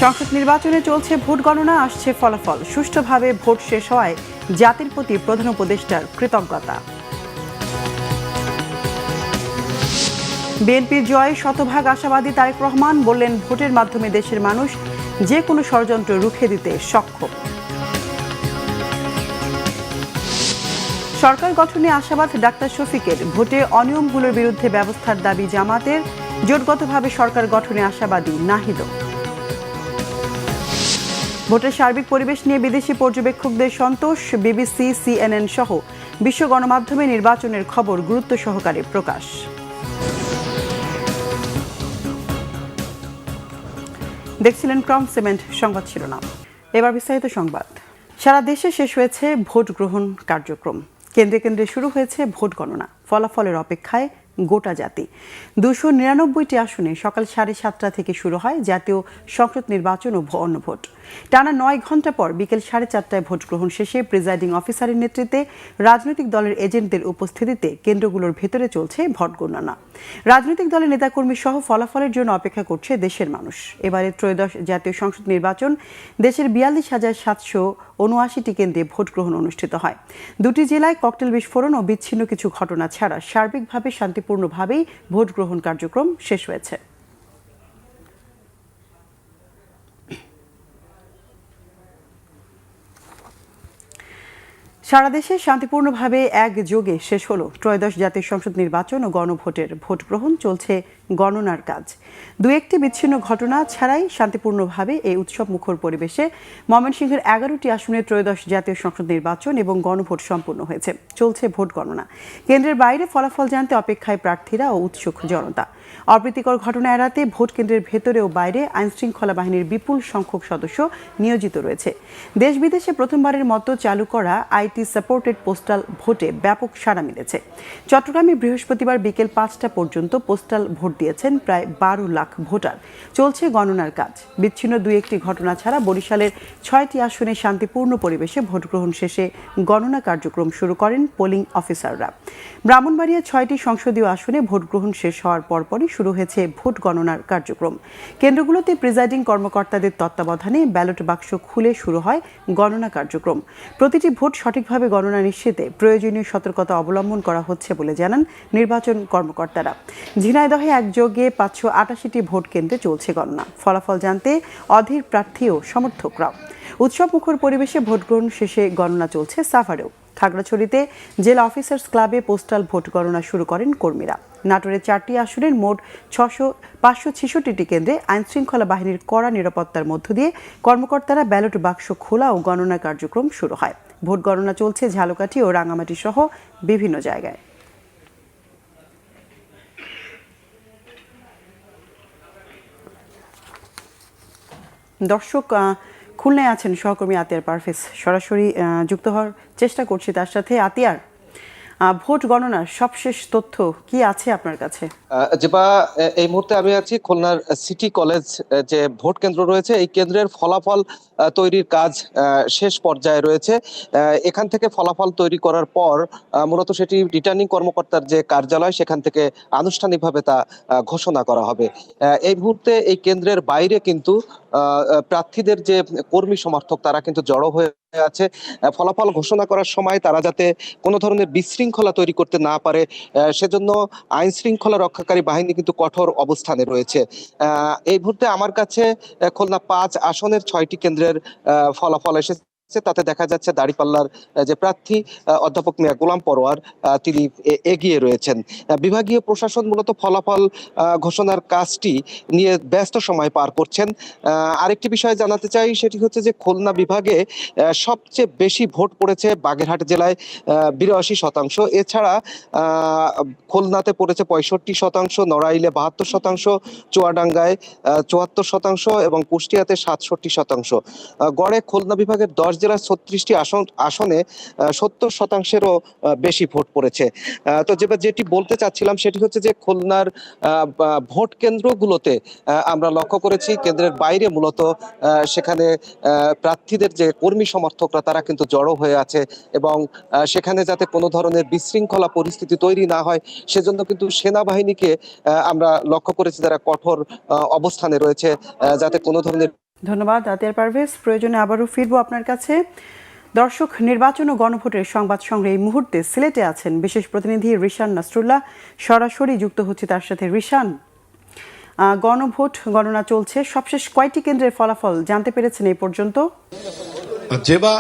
সংসদ নির্বাচনে চলছে ভোট গণনা, আসছে ফলাফল। সুষ্ঠুভাবে ভোট শেষ হওয়ায় জাতির প্রতি প্রধান উপদেষ্টার কৃতজ্ঞতা। বিএনপির জয়ে শতভাগ আশাবাদী তারেক রহমান বললেন, ভোটের মাধ্যমে দেশের মানুষ যে কোনো ষড়যন্ত্র রুখে দিতে সক্ষম। সরকার গঠনে আশাবাদ ডাক্তার শফিকের, ভোটে অনিয়মগুলোর বিরুদ্ধে ব্যবস্থার দাবি জামাতের। জোটগতভাবে সরকার গঠনে আশাবাদী নাহিদ। ভোটের সার্বিক পরিবেশ নিয়ে বিদেশি পর্যবেক্ষকদের সন্তোষ। বিবিসি, সিএনএন সহ বিশ্ব গণমাধ্যমে নির্বাচনের খবর গুরুত্ব সহকারে প্রকাশ। দেখছিলেন ক্রম সিমেন্ট সংবাদ শিরোনাম। এবার বিস্তারিত সংবাদ। সারা দেশে শেষ হয়েছে ভোট গ্রহণ কার্যক্রম। কেন্দ্রে কেন্দ্রে শুরু হয়েছে ভোট গণনা। ফলাফলের অপেক্ষায় গোটা জাতি। 299টি আসনে সকাল 7:30 থেকে শুরু হয় জাতীয় সংসদ নির্বাচন ও গণভোট। টানা 9 ঘণ্টা পর বিকেল 4:30টায় ভোট গ্রহণ শেষে প্রিজাইডিং অফিসারের নেতৃত্বে রাজনৈতিক দলের এজেন্টদের উপস্থিতিতে কেন্দ্রগুলোর ভেতরে চলছে ভোট গণনা। রাজনৈতিক দলের নেতাকর্মী সহ ফলাফলের জন্য অপেক্ষা করছে দেশের মানুষ। এবারে ত্রয়োদশ জাতীয় সংসদ নির্বাচন দেশের 42,779টি কেন্দ্রে ভোট গ্রহণ অনুষ্ঠিত হয়। 2টি জেলায় ককটেল বিস্ফোরণ ও বিচ্ছিন্ন কিছু ঘটনা ছাড়া সার্বিকভাবে শান্তিপূর্ণভাবেই ভোট গ্রহণ কার্যক্রম শেষ হয়েছে। সারা দেশে শান্তিপূর্ণভাবে একযোগে শেষ হলো ত্রয়োদশ জাতীয় সংসদ নির্বাচন ও গণভোটের ভোট গ্রহণ। চলছে গণনার কাজ। 2-1টি বিচ্ছিন্ন ঘটনা ছাড়াই শান্তিপূর্ণভাবে এই উৎসব মুখর পরিবেশে ময়মনসিংহের 11টি আসনে ত্রয়োদশ জাতীয় সংসদ নির্বাচন এবং গণভোট সম্পন্ন হয়েছে। চলছে ভোট গণনা। কেন্দ্রের বাইরে ফলাফল জানতে অপেক্ষায় প্রার্থীরা ও উৎসুক জনতা। অপ্রীতিকর ঘটনা এড়াতে ভোট কেন্দ্রের ভেতরে ও বাইরে আইনশৃঙ্খলা বাহিনীর বিপুল সংখ্যক সদস্য নিয়োজিত রয়েছে। দেশ বিদেশে প্রথমবারের মতো চালু করা আইটি সাপোর্টেড পোস্টাল ভোটে ব্যাপক সাড়া মিলেছে। চট্টগ্রামে বৃহস্পতিবার বিকেল 5টা পর্যন্ত পোস্টাল ভোট দিয়েছেন প্রায় 12 লাখ ভোটার। চলছে গণনার কাজ। বিচ্ছিন্ন 2-1টি ঘটনা ছাড়া বরিশালের 6টি আসনে শান্তিপূর্ণ পরিবেশে ভোট গ্রহণ শেষে গণনা কার্যক্রম শুরু করেন পোলিং অফিসাররা। ব্রাহ্মণবাড়িয়া 6টি সংসদীয় আসনে ভোট গ্রহণ শেষ হওয়ার পরপরই শুরু হয়েছে ভোট গণনার কার্যক্রম। কেন্দ্রগুলোতে প্রিজাইডিং কর্মকর্তাদের তত্ত্বাবধানে ব্যালট বাক্স খুলে শুরু হয় গণনা কার্যক্রম। প্রতিটি ভোট সঠিকভাবে গণনা নিশ্চিতে প্রয়োজনীয় সতর্কতা অবলম্বন করা হচ্ছে বলে জানান নির্বাচন কর্মকর্তারা। ঝিনাইদহে একযোগে 588টি ভোট কেন্দ্রে চলছে গণনা। ফলাফল জানতে অধীর প্রার্থী ও সমর্থকরাও। উৎসব মুখর পরিবেশে ভোট গ্রহণ শেষে গণনা চলছে সাভারেও। খাগড়াছড়িতে জেলা অফিসার্স ক্লাবে পোস্টাল ভোট গণনা শুরু করেন কর্মীরা। নাটোরের 4টি আসনের মোট 566টি কেন্দ্রে আইনশৃঙ্খলা বাহিনীর কড়া নিরাপত্তার মধ্য দিয়ে কর্মকর্তারা ব্যালট বাক্স খোলা ও গণনা কার্যক্রম শুরু হয়। ভোট গণনা চলছে ঝালকাঠি ও রাঙামাটি সহ বিভিন্ন জায়গায়। দর্শক, খুলনায় আছেন সহকর্মী আতিয়ার পারভেজ। সরাসরি যুক্ত হওয়ার চেষ্টা করছি তার সাথে। আতিয়ার, ভোট গণনার সবশেষ তথ্য কি আছে আপনার কাছে? যেবা এই মুহূর্তে আমি আছি খুলনার সিটি কলেজ যে ভোট কেন্দ্র রয়েছে, এই কেন্দ্রের ফলাফল তৈরির কাজ শেষ পর্যায়ে রয়েছে। এখান থেকে ফলাফল তৈরি করার পর মূলত সেটি রিটার্নিং কর্মকর্তার যে কার্যালয়, সেখান থেকে আনুষ্ঠানিকভাবে তা ঘোষণা করা হবে। এই মুহূর্তে এই কেন্দ্রের বাইরে কিন্তু প্রার্থীদের যে কর্মী সমর্থক তারা কিন্তু জড়ো হয়ে আছে। ফলাফল ঘোষণা করার সময় তারা যাতে কোনো ধরনের বিশৃঙ্খলা তৈরি করতে না পারে, সেজন্য আইন শৃঙ্খলা রক্ষাকারী বাহিনী কিন্তু কঠোর অবস্থানে রয়েছে। এই মুহূর্তে আমার কাছে খুলনা 5 আসনের 6টি কেন্দ্রের ফলাফল এসেছে। তাতে দেখা যাচ্ছে দাঁড়িপাল্লার যে প্রার্থী অধ্যাপক মিয়া গোলাম পরোয়ার তিনি এগিয়ে রয়েছেন। বিভাগীয় প্রশাসন মূলত ফলাফল ঘোষণার কাজটি নিয়ে ব্যস্ত সময় পার করছেন। আরেকটি বিষয় জানাতে চাই, সেটি হচ্ছে যে খুলনা বিভাগে সবচেয়ে বেশি ভোট পড়েছে বাগেরহাট জেলায় 82%। এছাড়া খুলনাতে পড়েছে 65%, নড়াইলে 72%, চুয়াডাঙ্গায় 74% এবং কুষ্টিয়াতে 67%। গড়ে খুলনা বিভাগের 10 জেলার 36টি আসনে 70%-এরও বেশি ভোট পড়েছে। তো যেটি বলতে চাচ্ছিলাম সেটি হচ্ছে যে খুলনার ভোট কেন্দ্রগুলোতে আমরা লক্ষ্য করেছি কেন্দ্রের বাইরে মূলত সেখানে প্রার্থীদের যে কর্মী সমর্থকরা তারা কিন্তু জড়ো হয়ে আছে এবং সেখানে যাতে কোনো ধরনের বিশৃঙ্খলা পরিস্থিতি তৈরি না হয় সেজন্য কিন্তু সেনাবাহিনীকে আমরা লক্ষ্য করেছি যারা কঠোর অবস্থানে রয়েছে, যাতে কোনো ধরনের ধন্যবাদ আতিয়ার পারভেজ। প্রয়োজনে আবারও ফিরবো আপনার কাছে। দর্শক, নির্বাচন ও গণভোটের সংবাদ সংগ্রহে এই মুহূর্তে সিলেটে আছেন বিশেষ প্রতিনিধি রিশান নাসরুল্লাহ। সরাসরি যুক্ত হচ্ছে তার সাথে। রিশান, গণভোট গণনা চলছে, সবশেষ কয়টি কেন্দ্রের ফলাফল জানতে পেরেছেন এই পর্যন্ত? যেবা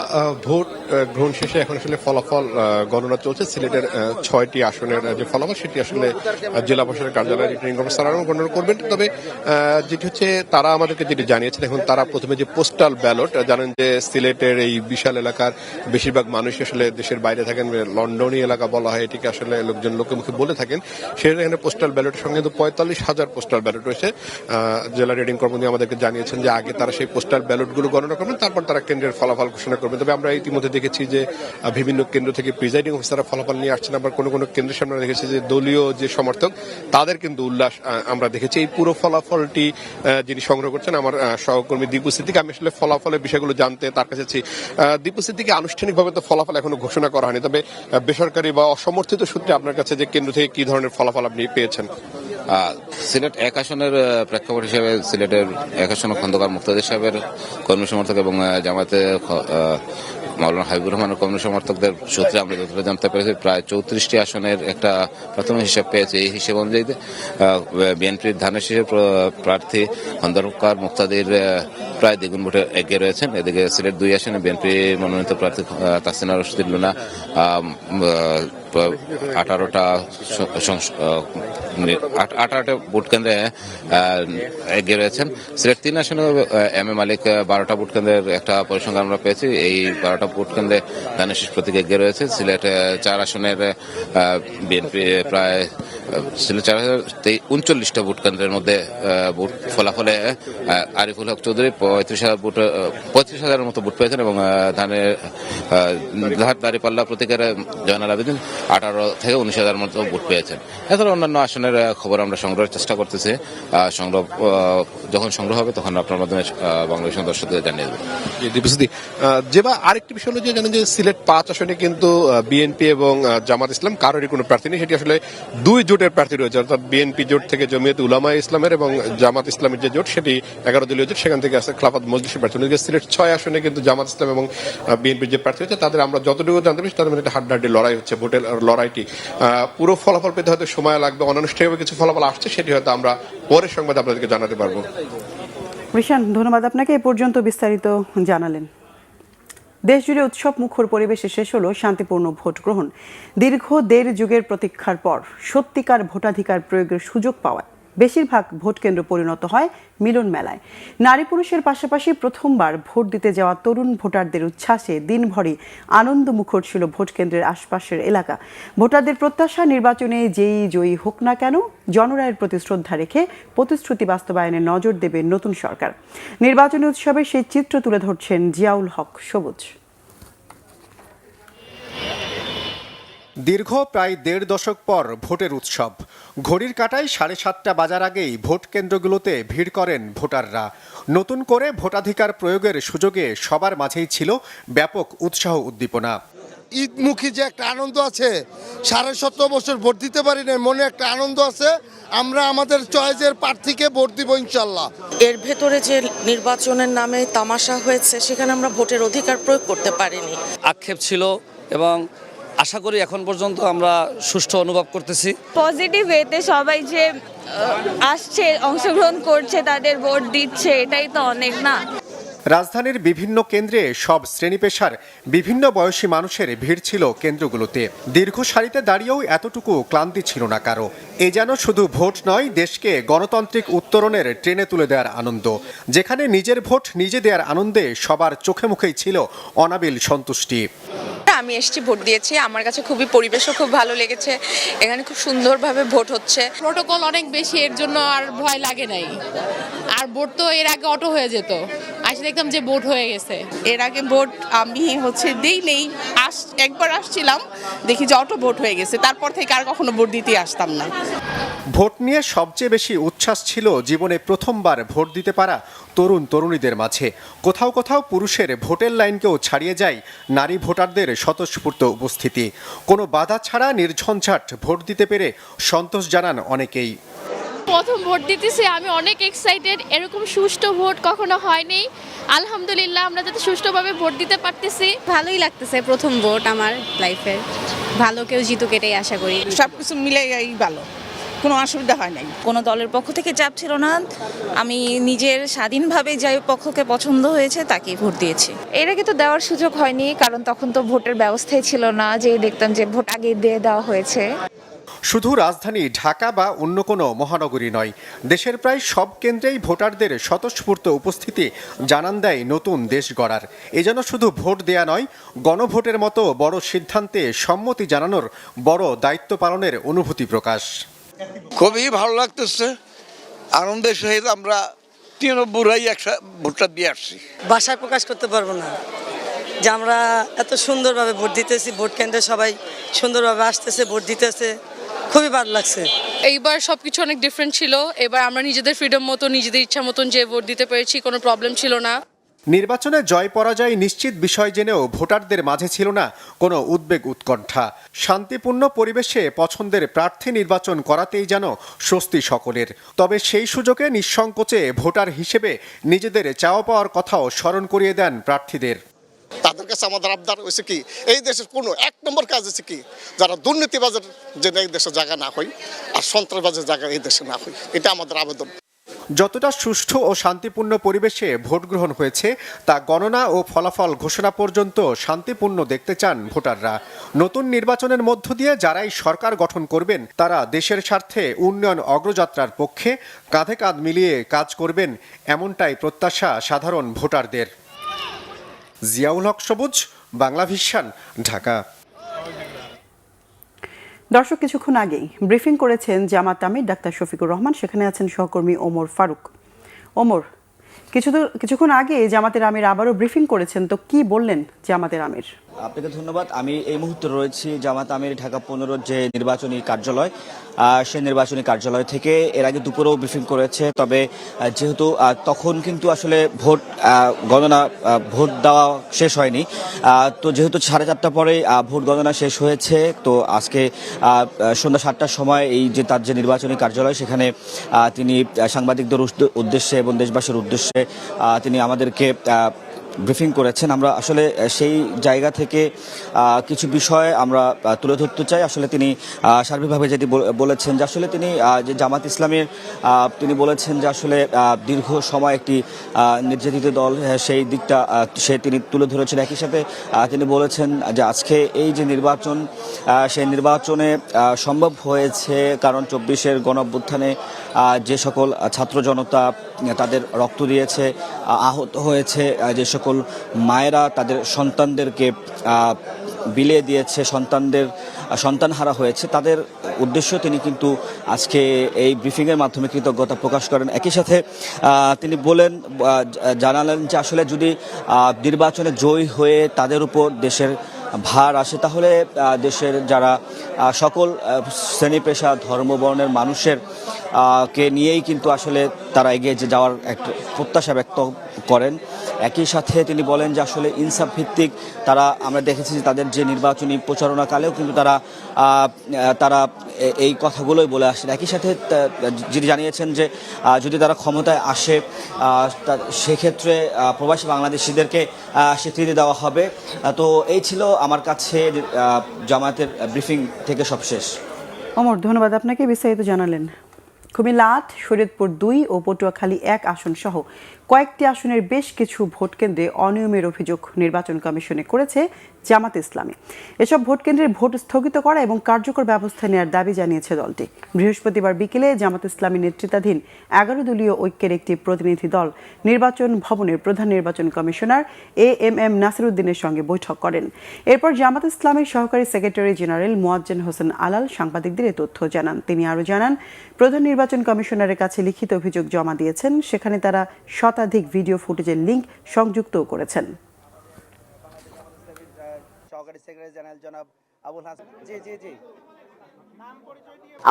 ভোট গ্রহণ শেষে এখন আসলে ফলাফল গণনা চলছে। সিলেটের 6টি আসনের যে ফলাফল সেটি আসলে জেলা প্রশাসনের কার্যালয়ে রিটার্নিং অফিসার গণনা করবেন। তবে যেটি হচ্ছে তারা আমাদেরকে যেটি জানিয়েছেন, এখন তারা প্রথমে যে পোস্টাল ব্যালট, জানেন যে সিলেটের এই বিশাল এলাকার বেশিরভাগ মানুষ আসলে দেশের বাইরে থাকেন, লন্ডনী এলাকা বলা হয় এটিকে, আসলে লোকজন লোকে মুখে বলে থাকেন। সেখানে এখানে পোস্টাল ব্যালটের সঙ্গে কিন্তু 45,000 পোস্টাল ব্যালট রয়েছে। জেলা রিটার্নিং কর্মকর্তা আমাদেরকে জানিয়েছেন যে আগে তারা সেই পোস্টাল ব্যালটগুলো গণনা করবেন, তারপর তারা কেন্দ্রের ফলাফল ঘোষণা করবে। তবে আমরা ইতিমধ্যে দেখেছি যে বিভিন্ন কেন্দ্র থেকে প্রিজাইডিং অফিসাররা ফলাফল নিয়ে আসছেন। আবার কোনো কোনো কেন্দ্রের সামনে দেখেছি যে দলীয় যে সমর্থক তাদের কিন্তু উল্লাস আমরা দেখেছি। এই পুরো ফলাফলটি যিনি সংগ্রহ করছেন আমার সহকর্মী দীপু সিদ্দিক। আমি আসলে ফলাফলের বিষয়গুলো জানতে তার কাছে আছি। দীপু সিদ্দিকে আনুষ্ঠানিকভাবে তো ফলাফল এখনো ঘোষণা করা হয়নি, তবে বেসরকারি বা অসমর্থিত সূত্রে আপনার কাছে যে কেন্দ্র থেকে কি ধরনের ফলাফল আপনি পেয়েছেন? সিলেট 1 আসনের প্রেক্ষাপট হিসেবে সিলেটের 1 আসন খন্দকার মুক্তাদির সাহেবের কর্মী সমর্থক এবং জামায়াতে মাওলানা হাবিবুর রহমানের কর্মী সমর্থকদের সূত্রে আমরা যতটা জানতে পেরেছি প্রায় 34টি আসনের একটা প্রাথমিক হিসাব পেয়েছে। এই হিসেব অনুযায়ী বিএনপির ধানের শীষের প্রার্থী খন্দকার মুক্তাদির প্রায় দ্বিগুণ ভোটে এগিয়ে রয়েছেন। এদিকে সিলেট 2 আসনে বিএনপি মনোনীত প্রার্থী তাসিনা রশিদ লুনা 18টা ভোট কেন্দ্রে এগিয়ে রয়েছেন। সিলেট 3 আসনে এম এ মালিক 12টা ভোট কেন্দ্রের একটা পরিসংখ্যান আমরা পেয়েছি। এই 12টা ভোট কেন্দ্রে ধানের শীষ প্রতীক এগিয়ে রয়েছে। সিলেট 4 আসনের বিএনপি প্রায় সিলেট 39টা ভোট কেন্দ্রের মধ্যে ভোট ফলাফলে আরিফুল হক চৌধুরী 35,000 মতো ভোট পেয়েছেন এবং ধানের দাঁড়িপাল্লা প্রতীকের জয়নাল আবেদিন 18 থেকে 19,000 মতো ভোট পেয়েছেন। এছাড়া অন্যান্য আসনের খবর আমরা সংগ্রহের চেষ্টা করতেছি। যখন সংগ্রহ হবে তখন আপনার মাধ্যমে বাংলাদেশের দর্শকদের জানিয়ে দেবো। যেবা আরেকটি বিষয় হলো যে জানেন যে সিলেট 5 আসনে কিন্তু বিএনপি এবং জামাত ইসলাম কারোরই কোনো প্রার্থী নেই। সেটি আসলে 2 জোটের প্রার্থী রয়েছে, অর্থাৎ বিএনপি জোট থেকে জমিয়ত উলামা ইসলামের এবং জামাত ইসলামের যে জোট সেটি 11 দলীয় জোট, সেখান থেকে আছে খেলাফত মজলিসের প্রার্থী। সিলেট 6 আসনে কিন্তু জামাত ইসলাম এবং বিএনপির যে প্রার্থী হচ্ছে তাদের আমরা যতটুকু জানতে পারছি তাদের মধ্যে একটা হাড্ডাহাড্ডি লড়াই হচ্ছে। ভোটের লড়াইটি পুরো ফলাফল পেতে হয়তো সময় লাগবে, অনানুষ্ঠানিকভাবে কিছু ফলাফল আসছে, সেটি হয়তো আমরা পরের সংবাদ আপনাদেরকে জানাতে পারবো। রিশান, ধন্যবাদ আপনাকে এ পর্যন্ত বিস্তারিত জানালেন। দেশজুড়ে উৎসব মুখর পরিবেশে শেষ হলো শান্তিপূর্ণ ভোট গ্রহণ। দীর্ঘ 1.5 যুগের প্রতীক্ষার পর সত্যিকার ভোটাধিকার প্রয়োগের সুযোগ পাওয়ায় বেশিরভাগ ভোট কেন্দ্র পরিণত হয় মিলন মেলায়। নারী পুরুষের পাশাপাশি প্রথমবার ভোট দিতে যাওয়া তরুণ ভোটারদের উচ্ছ্বাসে দিনভরই আনন্দমুখর ছিল ভোট কেন্দ্রের আশপাশের এলাকা। ভোটারদের প্রত্যাশা, নির্বাচনে যেই জয়ী হোক না কেন জনরায়ের প্রতি শ্রদ্ধা রেখে প্রতিশ্রুতি বাস্তবায়নে নজর দেবে নতুন সরকার। নির্বাচনী উৎসবে সেই চিত্র তুলে ধরছেন জিয়াউল হক সবুজ। দীর্ঘ প্রায় 1.5 দশক পর ভোটের উৎসব। ঘড়ির কাঁটায় 7:30 বাজার আগেই ভোট কেন্দ্রগুলোতে ভিড় করেন ভোটাররা। নতুন করে ভোটাধিকার প্রয়োগের সুযোগে সবার মাঝেই ছিল ব্যাপক উৎসাহ উদ্দীপনা। ঈদমুখী যে একটা আনন্দ আছে, 17.5 বছর ভোট দিতে পারি না, মনে একটা আনন্দ আছে। আমরা আমাদের চয়েসের প্রার্থীকে ভোট দিব ইনশাল্লাহ। এর ভেতরে যে নির্বাচনের নামে তামাশা হয়েছে সেখানে আমরা ভোটের অধিকার প্রয়োগ করতে পারিনি। আক্ষেপ ছিল এবং আশা করি এখন পর্যন্ত আমরা সুষ্ঠু অনুভব করতেছি। পজিটিভ ওয়েতে সবাই যে আসছে, অংশগ্রহণ করছে, তাদের ভোট দিচ্ছে, এটাই তো অনেক না। রাজধানীর বিভিন্ন কেন্দ্রে সব শ্রেণী পেশার বিভিন্ন বয়সী মানুষের ভিড় ছিল কেন্দ্রগুলোতে। দীর্ঘ সারিতে দাঁড়িয়েও এতটুকু ক্লান্তি ছিল না কারো। এ যেন শুধু ভোট নয়, দেশকে গণতান্ত্রিক উত্তরণের ট্রেনে তুলে দেওয়ার আনন্দ, যেখানে নিজের ভোট নিজে দেওয়ার আনন্দে সবার চোখে মুখেই ছিল অনাবিল সন্তুষ্টি। আমি এসেছি, ভোট দিয়েছি, আমার কাছে খুবই পরিবেশও খুব ভালো লেগেছে। এখানে খুব সুন্দরভাবে ভোট হচ্ছে, প্রোটোকল অনেক বেশি, এর জন্য আর ভয় লাগে নাই। আর ভোট তো এর আগে অটো হয়ে যেত, আসলে দেখলাম যে ভোট হয়ে গেছে। এর আগে ভোট আমি দেই নেই, একবার আসছিলাম, দেখি যে অটো ভোট হয়ে গেছে, তারপর থেকে আর কখনো ভোট দিতে আসতাম না। ভোট নিয়ে সবচেয়ে বেশি উচ্ছ্বাস ছিল জীবনে প্রথমবার ভোট দিতে পারা তরুণ তরুণীদের মাঝে। কোথাও কোথাও পুরুষের ভোটের লাইনকেও ছাড়িয়ে যায় নারী ভোটারদের স্বতঃস্ফূর্ত উপস্থিতি। কোনো বাধা ছাড়া নির্ঝঞ্ঝাট ভোট দিতে পেরে সন্তোষ জানান অনেকেই। প্রথম ভোট দিতেছি, আমি অনেক এক্সাইটেড। এরকম সুষ্ঠু ভোট কখনো হয়নি। আলহামদুলিল্লাহ আমরা যাতে সুষ্ঠুভাবে ভোট দিতে পারতেছি। ভালোই লাগতেছে, প্রথম ভোট আমার লাইফের। ভালো কেউ জিতুক এটাই আশা করি। সবকিছু মিলে ভালো, কোনো অসুবিধা হয় নাই। কোনো দলের পক্ষ থেকে চাপ ছিল না, আমি নিজের স্বাধীনভাবে যাই পক্ষকে পছন্দ হয়েছে তাকেই ভোট দিয়েছি। এর আগে তো দেওয়ার সুযোগ হয়নি, কারণ তখন তো ভোটের ব্যবস্থাই ছিল না, যে দেখতাম যে ভোট আগে দিয়ে দেওয়া হয়েছে। শুধু রাজধানী ঢাকা বা অন্য কোনো মহানগরী নয়, দেশের প্রায় সব কেন্দ্রেই ভোটারদের স্বতঃস্ফূর্ত উপস্থিতি জানান দেয় নতুন দেশ গড়ার। এ যেন শুধু ভোট দেয়া নয়, গণভোটের মতো বড় সিদ্ধান্তে সম্মতি জানানোর বড় দায়িত্ব পালনের অনুভূতি প্রকাশ। খুবই ভালো লাগতেছে, আনন্দের সহিত আমরা 93 একসাথে ভোটটা দিয়ে আসছি। ভাষায় প্রকাশ করতে পারবো না যে আমরা এত সুন্দরভাবে ভোট দিতেছি, ভোট কেন্দ্রে সবাই সুন্দরভাবে আসতেছে, ভোট দিতেছে, খুবই ভালো লাগছে। এইবার সবকিছু অনেক ডিফারেন্ট ছিল। এবার আমরা নিজেদের ফ্রিডম মতো, নিজেদের ইচ্ছা মতন যে ভোট দিতে পেরেছি, কোনো প্রবলেম ছিল না। নির্বাচনে জয় পরাজয় নিশ্চিত বিষয় জেনেও ভোটারদের মাঝে ছিল না কোনো উদ্বেগ উৎকণ্ঠা। শান্তিপূর্ণ পরিবেশে পছন্দের প্রার্থী নির্বাচন করাতেই যেন স্বস্তি সকলের। তবে সেই সুযোগে নিঃসংকোচে ভোটার হিসেবে নিজেদের চাওয়া পাওয়ার কথাও স্মরণ করিয়ে দেন প্রার্থীদের। তাদের কাছে আমাদের আবদার হয়েছে কি, এই দেশের কোনো 1 নম্বর কাজ হচ্ছে কি, যারা দুর্নীতিবাজের যেন এই দেশে জায়গা না হয় আর সন্ত্রাসবাজের জায়গা এই দেশে না হয়, এটা আমাদের আবেদন। যতটা সুষ্ঠু ও শান্তিপূর্ণ পরিবেশে ভোট গ্রহণ হয়েছে তা গণনা ও ফলাফল ঘোষণা পর্যন্ত শান্তিপূর্ণ দেখতে চান ভোটাররা। নতুন নির্বাচনের মধ্য দিয়ে যারাই সরকার গঠন করবেন তারা দেশের স্বার্থে উন্নয়ন অগ্রযাত্রার পক্ষে কাঁধে কাঁধ মিলিয়ে কাজ করবেন, এমনটাই প্রত্যাশা সাধারণ ভোটারদের। জিয়াউল হক সবুজ, বাংলা ভিশন, ঢাকা। দর্শক, কিছুক্ষণ আগেই ব্রিফিং করেছেন জামাত আমির ডাক্তার শফিকুর রহমান, সেখানে আছেন সহকর্মী ওমর ফারুক। ওমর, কিছুক্ষণ আগে জামাতের আমির আবারও ব্রিফিং করেছেন, তো কি বললেন জামাতের আমির? আপনাকে ধন্যবাদ। আমি এই মুহূর্তে রয়েছি জামাত আমির ঢাকা 15 যে নির্বাচনী কার্যালয়, সেই নির্বাচনী কার্যালয় থেকে। এর আগে দুপুরেও ব্রিফিং করেছে, তবে যেহেতু তখন কিন্তু আসলে ভোট গণনা ভোট দেওয়া শেষ হয়নি, তো যেহেতু 4:30 পরে ভোট গণনা শেষ হয়েছে, তো আজকে সন্ধ্যা 7টার সময় এই যে তার যে নির্বাচনী কার্যালয়, সেখানে তিনি সাংবাদিকদের উদ্দেশ্যে এবং দেশবাসীর উদ্দেশ্যে তিনি আমাদেরকে ব্রিফিং করেছেন। আমরা আসলে সেই জায়গা থেকে কিছু বিষয় আমরা তুলে ধরতে চাই। আসলে তিনি সার্বিকভাবে যেটি বলেছেন যে আসলে তিনি যে জামাত ইসলামের তিনি বলেছেন যে আসলে দীর্ঘ সময় একটি নির্যাতিত দল, সেই দিকটা তিনি তুলে ধরেছেন। একই সাথে তিনি বলেছেন যে আজকে এই যে নির্বাচন, সেই নির্বাচনে সম্ভব হয়েছে কারণ 24-এর গণঅভ্যুত্থানে যে সকল ছাত্র জনতা তাদের রক্ত দিয়েছে, আহত হয়েছে, যে সকল মায়েরা তাদের সন্তানদেরকে বিলিয়ে দিয়েছে, সন্তানহারা হয়েছে, তাদের উদ্দেশ্য তিনি কিন্তু আজকে এই ব্রিফিংয়ের মাধ্যমে কৃতজ্ঞতা প্রকাশ করেন। একই সাথে তিনি জানালেন যে আসলে যদি নির্বাচনে জয়ী হয়ে তাদের উপর দেশের ভার আসে, তাহলে দেশের যারা সকল শ্রেণী পেশা ধর্ম বর্ণের মানুষের কে নিয়েই কিন্তু আসলে তারা এগিয়ে যাওয়ার একটা প্রত্যাশা ব্যক্ত করেন। একই সাথে তিনি বলেন যে আসলে ইনসাফ ভিত্তিক তারা, আমরা দেখেছি যে তাদের যে নির্বাচনী প্রচারণাকালেও কিন্তু তারা এই কথাগুলোই বলে আসেন। একই সাথে যিনি জানিয়েছেন যে যদি তারা ক্ষমতায় আসে সেক্ষেত্রে প্রবাসী বাংলাদেশিদেরকে স্বীকৃতি দেওয়া হবে। তো এই ছিল আমার কাছে জামায়াতের ব্রিফিং থেকে সবশেষ। ওমর, ধন্যবাদ আপনাকে, বিস্তারিত জানালেন। কুমিল্লা 8, শরীয়তপুর 2 ও পটুয়াখালী 1 আসন সহ কয়েকটি আসনের বেশ কিছু ভোট কেন্দ্রে অনিয়মের অভিযোগ নির্বাচন কমিশনে করেছে জামাত ইসলামী। এসব ভোট কেন্দ্রের ভোট স্থগিত করা এবং কার্যকর ব্যবস্থা নেওয়ার দাবি জানিয়েছে দলটি। বৃহস্পতিবার বিকেলে জামাত ইসলামী নেতৃত্বাধীন 11 দলীয় ঐক্যের একটি প্রতিনিধি দল নির্বাচন ভবনের প্রধান নির্বাচন কমিশনার AMM নাসিরউদ্দিনের সঙ্গে বৈঠক করেন। এরপর জামাত ইসলামীর সহকারী সেক্রেটারি জেনারেল মোয়াজ্জেম হোসেন আলাল সাংবাদিকদের এ তথ্য জানান। তিনি আরও জানান, প্রধান নির্বাচন কমিশনারের কাছে লিখিত অভিযোগ জমা দিয়েছেন, সেখানে তারা শতাধিক ভিডিও ফুটেজের লিঙ্ক সংযুক্তও করেছেন।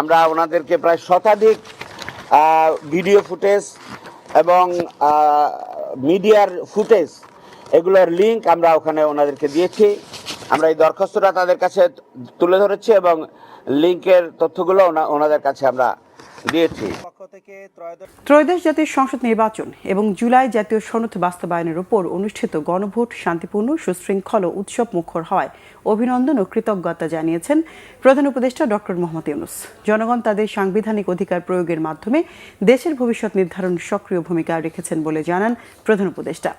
আমরা ওনাদেরকে প্রায় শতাধিক ভিডিও ফুটেজ এবং মিডিয়ার ফুটেজ, এগুলোর লিঙ্ক আমরা ওখানে ওনাদেরকে দিয়েছি। আমরা এই দরখাস্তটা তাদের কাছে তুলে ধরেছি এবং লিঙ্কের তথ্যগুলো ওনাদের কাছে আমরা দিয়েছি। ত্রয়োদশ জাতীয় সংসদ নির্বাচন এবং জুলাই জাতীয় সনদ বাস্তবায়নের উপর অনুষ্ঠিত গণভোট শান্তিপূর্ণ, সুশৃঙ্খল ও উৎসব মুখর হওয়ায় অভিনন্দন ও কৃতজ্ঞতা জানিয়েছেন প্রধান উপদেষ্টা ডক্টর মোহাম্মদ ইউনূস। জনগণ তাদের সাংবিধানিক অধিকার প্রয়োগের মাধ্যমে দেশের ভবিষ্যৎ নির্ধারণ সক্রিয় ভূমিকা রেখেছেন বলে জানান প্রধান উপদেষ্টা।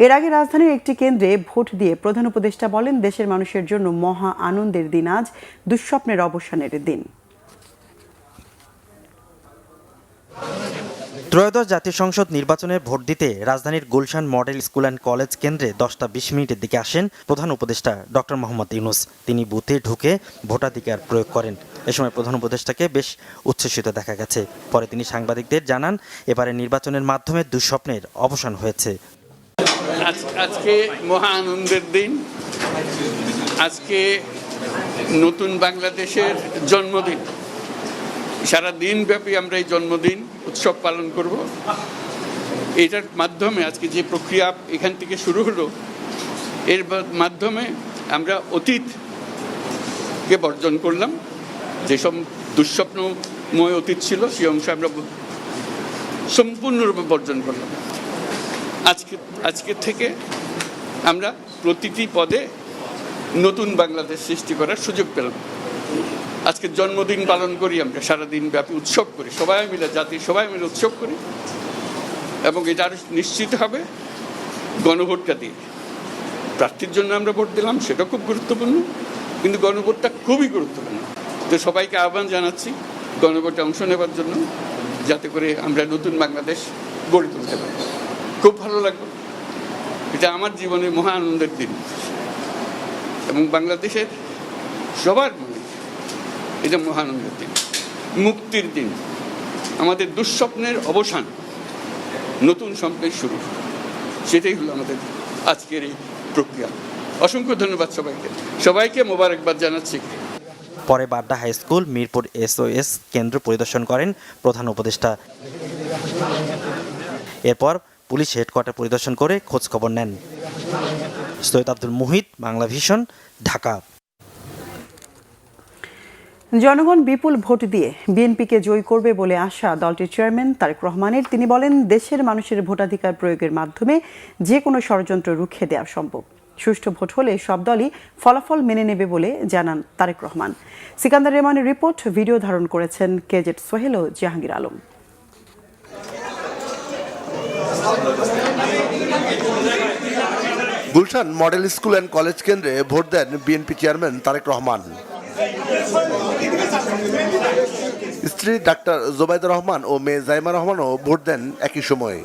এর আগে রাজধানীর একটি কেন্দ্রে ভোট দিয়ে প্রধান উপদেষ্টা বলেন, দেশের মানুষের জন্য মহা আনন্দের দিন আজ, দুঃস্বপ্নের অবসানের দিন। ত্রয়োদশ জাতীয় সংসদ নির্বাচনে ভোট দিতে রাজধানীর Gulshan model school and college কেন্দ্রে 10:20 দিকে আসেন প্রধান উপদেষ্টা ডক্টর মোহাম্মদ ইউনূস। তিনি বুথে ঢুকে ভোটাধিকার প্রয়োগ করেন। এ সময় প্রধান উপদেষ্টাকে বেশ উচ্ছ্বসিত দেখা গেছে। পরে তিনি সাংবাদিকদের জানান, এবারে নির্বাচনের মাধ্যমে দুঃস্বপ্নের অবসান হয়েছে। আজকে মহা আনন্দের দিন, আজকে নতুন বাংলাদেশের জন্মদিন। সারা দিন ব্যাপী আমরা এই জন্মদিন উৎসব পালন করব। এটার মাধ্যমে আজকে যে প্রক্রিয়া এখান থেকে শুরু হলো, এর মাধ্যমে আমরা অতীতকে বর্জন করলাম। যেসব দুঃস্বপ্নময় অতীত ছিল সেই অংশ আমরা সম্পূর্ণরূপে বর্জন করলাম। আজকে থেকে আমরা প্রতিটি পদে নতুন বাংলাদেশ সৃষ্টি করার সুযোগ পেলাম। আজকে জন্মদিন পালন করি, আমরা সারাদিন ব্যাপী উৎসব করি, সবাই মিলে, জাতির সবাই মিলে উৎসব করি। এবং এটা আরো নিশ্চিত হবে গণভোটটা দিয়ে। প্রার্থীর জন্য আমরা ভোট দিলাম, সেটা খুব গুরুত্বপূর্ণ, কিন্তু গণভোটটা খুবই গুরুত্বপূর্ণ। তো সবাইকে আহ্বান জানাচ্ছি গণভোটে অংশ নেবার জন্য, যাতে করে আমরা নতুন বাংলাদেশ গড়ে তুলতে পারি। খুব ভালো লাগবে, এটা আমার জীবনের মহা আনন্দের দিন এবং বাংলাদেশের সবার মনে এটা মহানন্দের দিন, মুক্তির দিন, আমাদের দুঃস্বপ্নের অবসান, নতুন স্বপ্নের শুরু। সেটাই হলো আমাদের আজকের এই প্রক্রিয়া। অসংখ্য ধন্যবাদ সবাইকে মোবারকবাদ জানাচ্ছি। পরে Badda high school, Mirpur SOS কেন্দ্র পরিদর্শন করেন প্রধান উপদেষ্টা। এরপর পুলিশ হেডকোয়ার্টার পরিদর্শন করে খোঁজ খবর নেন। সৈয়দ আব্দুল মুহিত, বাংলা ভিশন, ঢাকা। জনগণ বিপুল ভোট দিয়ে বিএনপিকে জয়ী করবে বলে আশা দলটির চেয়ারম্যান তারেক রহমানের। তিনি বলেন, দেশের মানুষের ভোটাধিকার প্রয়োগের মাধ্যমে যে কোনো ষড়যন্ত্র রুখে দেওয়া সম্ভব। সুষ্ঠু ভোট হলে সব দলই ফলাফল মেনে নেবে বলে জানান তারেক রহমান। সিকান্দার রেহমানের রিপোর্ট, ভিডিও ধারণ করেছেন কেজেট সোহেল ও Jahangir Alam. Gulshan model school and college কেন্দ্রে ভোট দেন বিএনপি চেয়ারম্যান তারেক রহমান। স্ত্রী ডাক্তার জোবাইদা রহমান ও মেয়ে জাইমা রহমানও ভোট দেন একই সময়ে।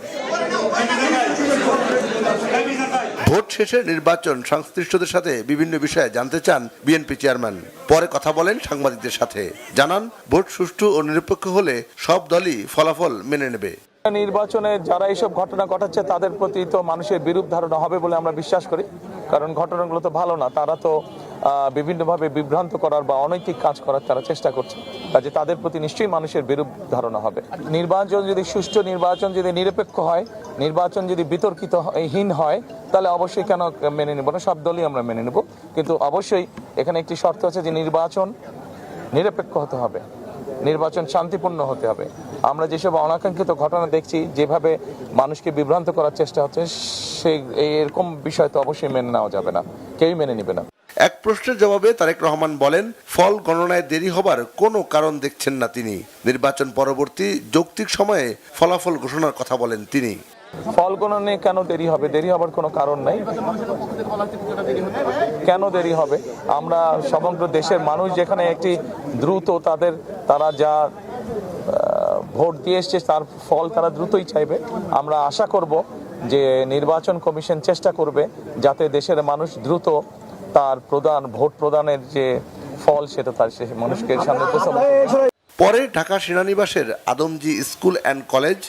ভোট শেষে নির্বাচন সংশ্লিষ্টদের সাথে বিভিন্ন বিষয়ে জানতে চান বিএনপি চেয়ারম্যান। পরে কথা বলেন সাংবাদিকদের সাথে, জানান ভোট সুষ্ঠু ও নিরপেক্ষ হলে সব দলই ফলাফল মেনে নেবে। নির্বাচনে যারা এইসব ঘটনা ঘটাচ্ছে তাদের প্রতি তো মানুষের বিরূপ ধারণা হবে বলে আমরা বিশ্বাস করি, কারণ ঘটনাগুলো তো ভালো না। তারা তো বিভিন্নভাবে বিভ্রান্ত করার বা অনৈতিক কাজ করার তারা চেষ্টা করছে, কাজে তাদের প্রতি নিশ্চয়ই মানুষের বিরূপ ধারণা হবে। নির্বাচন যদি সুষ্ঠু, নির্বাচন যদি নিরপেক্ষ হয়, নির্বাচন যদি বিতর্কিতহীন হয়, তাহলে অবশ্যই কেন মেনে নেব না, সব দলই আমরা মেনে নেব। কিন্তু অবশ্যই এখানে একটি শর্ত আছে যে নির্বাচন নিরপেক্ষ হতে হবে, নির্বাচন শান্তিপূর্ণ হতে হবে। আমরা যেসব অনাকাঙ্ক্ষিত ঘটনা দেখছি, যেভাবে মানুষকে বিভ্রান্ত করার চেষ্টা হচ্ছে, সেই এরকম বিষয় তো অবশ্যই মেনে নেওয়া যাবে না, কেউই মেনে নেবে না। এক প্রশ্নের জবাবে তারেক রহমান বলেন, ফল গণনায় দেরি হবার কোনো কারণ দেখছেন না তিনি। নির্বাচন পরবর্তী যৌক্তিক সময়ে ফলাফল ঘোষণার কথা বলেন তিনি। ফল গণনায় কেন দেরি হবে? দেরি হবার কোনো কারণ নাই। কেন দেরি হবে? আমরা সমগ্র দেশের মানুষ যেখানে একটি দ্রুত তারা যা ভোট দিয়ে এসছে তার ফল তারা দ্রুতই চাইবে। আমরা আশা করব যে নির্বাচন কমিশন চেষ্টা করবে যাতে দেশের মানুষ দ্রুত তার ভোট প্রদানের যে ফল সেটা তার মানুষকে সামনে উপস্থাপন করবে। পরে ঢাকা সেনানিবাসের Adamjee school and college,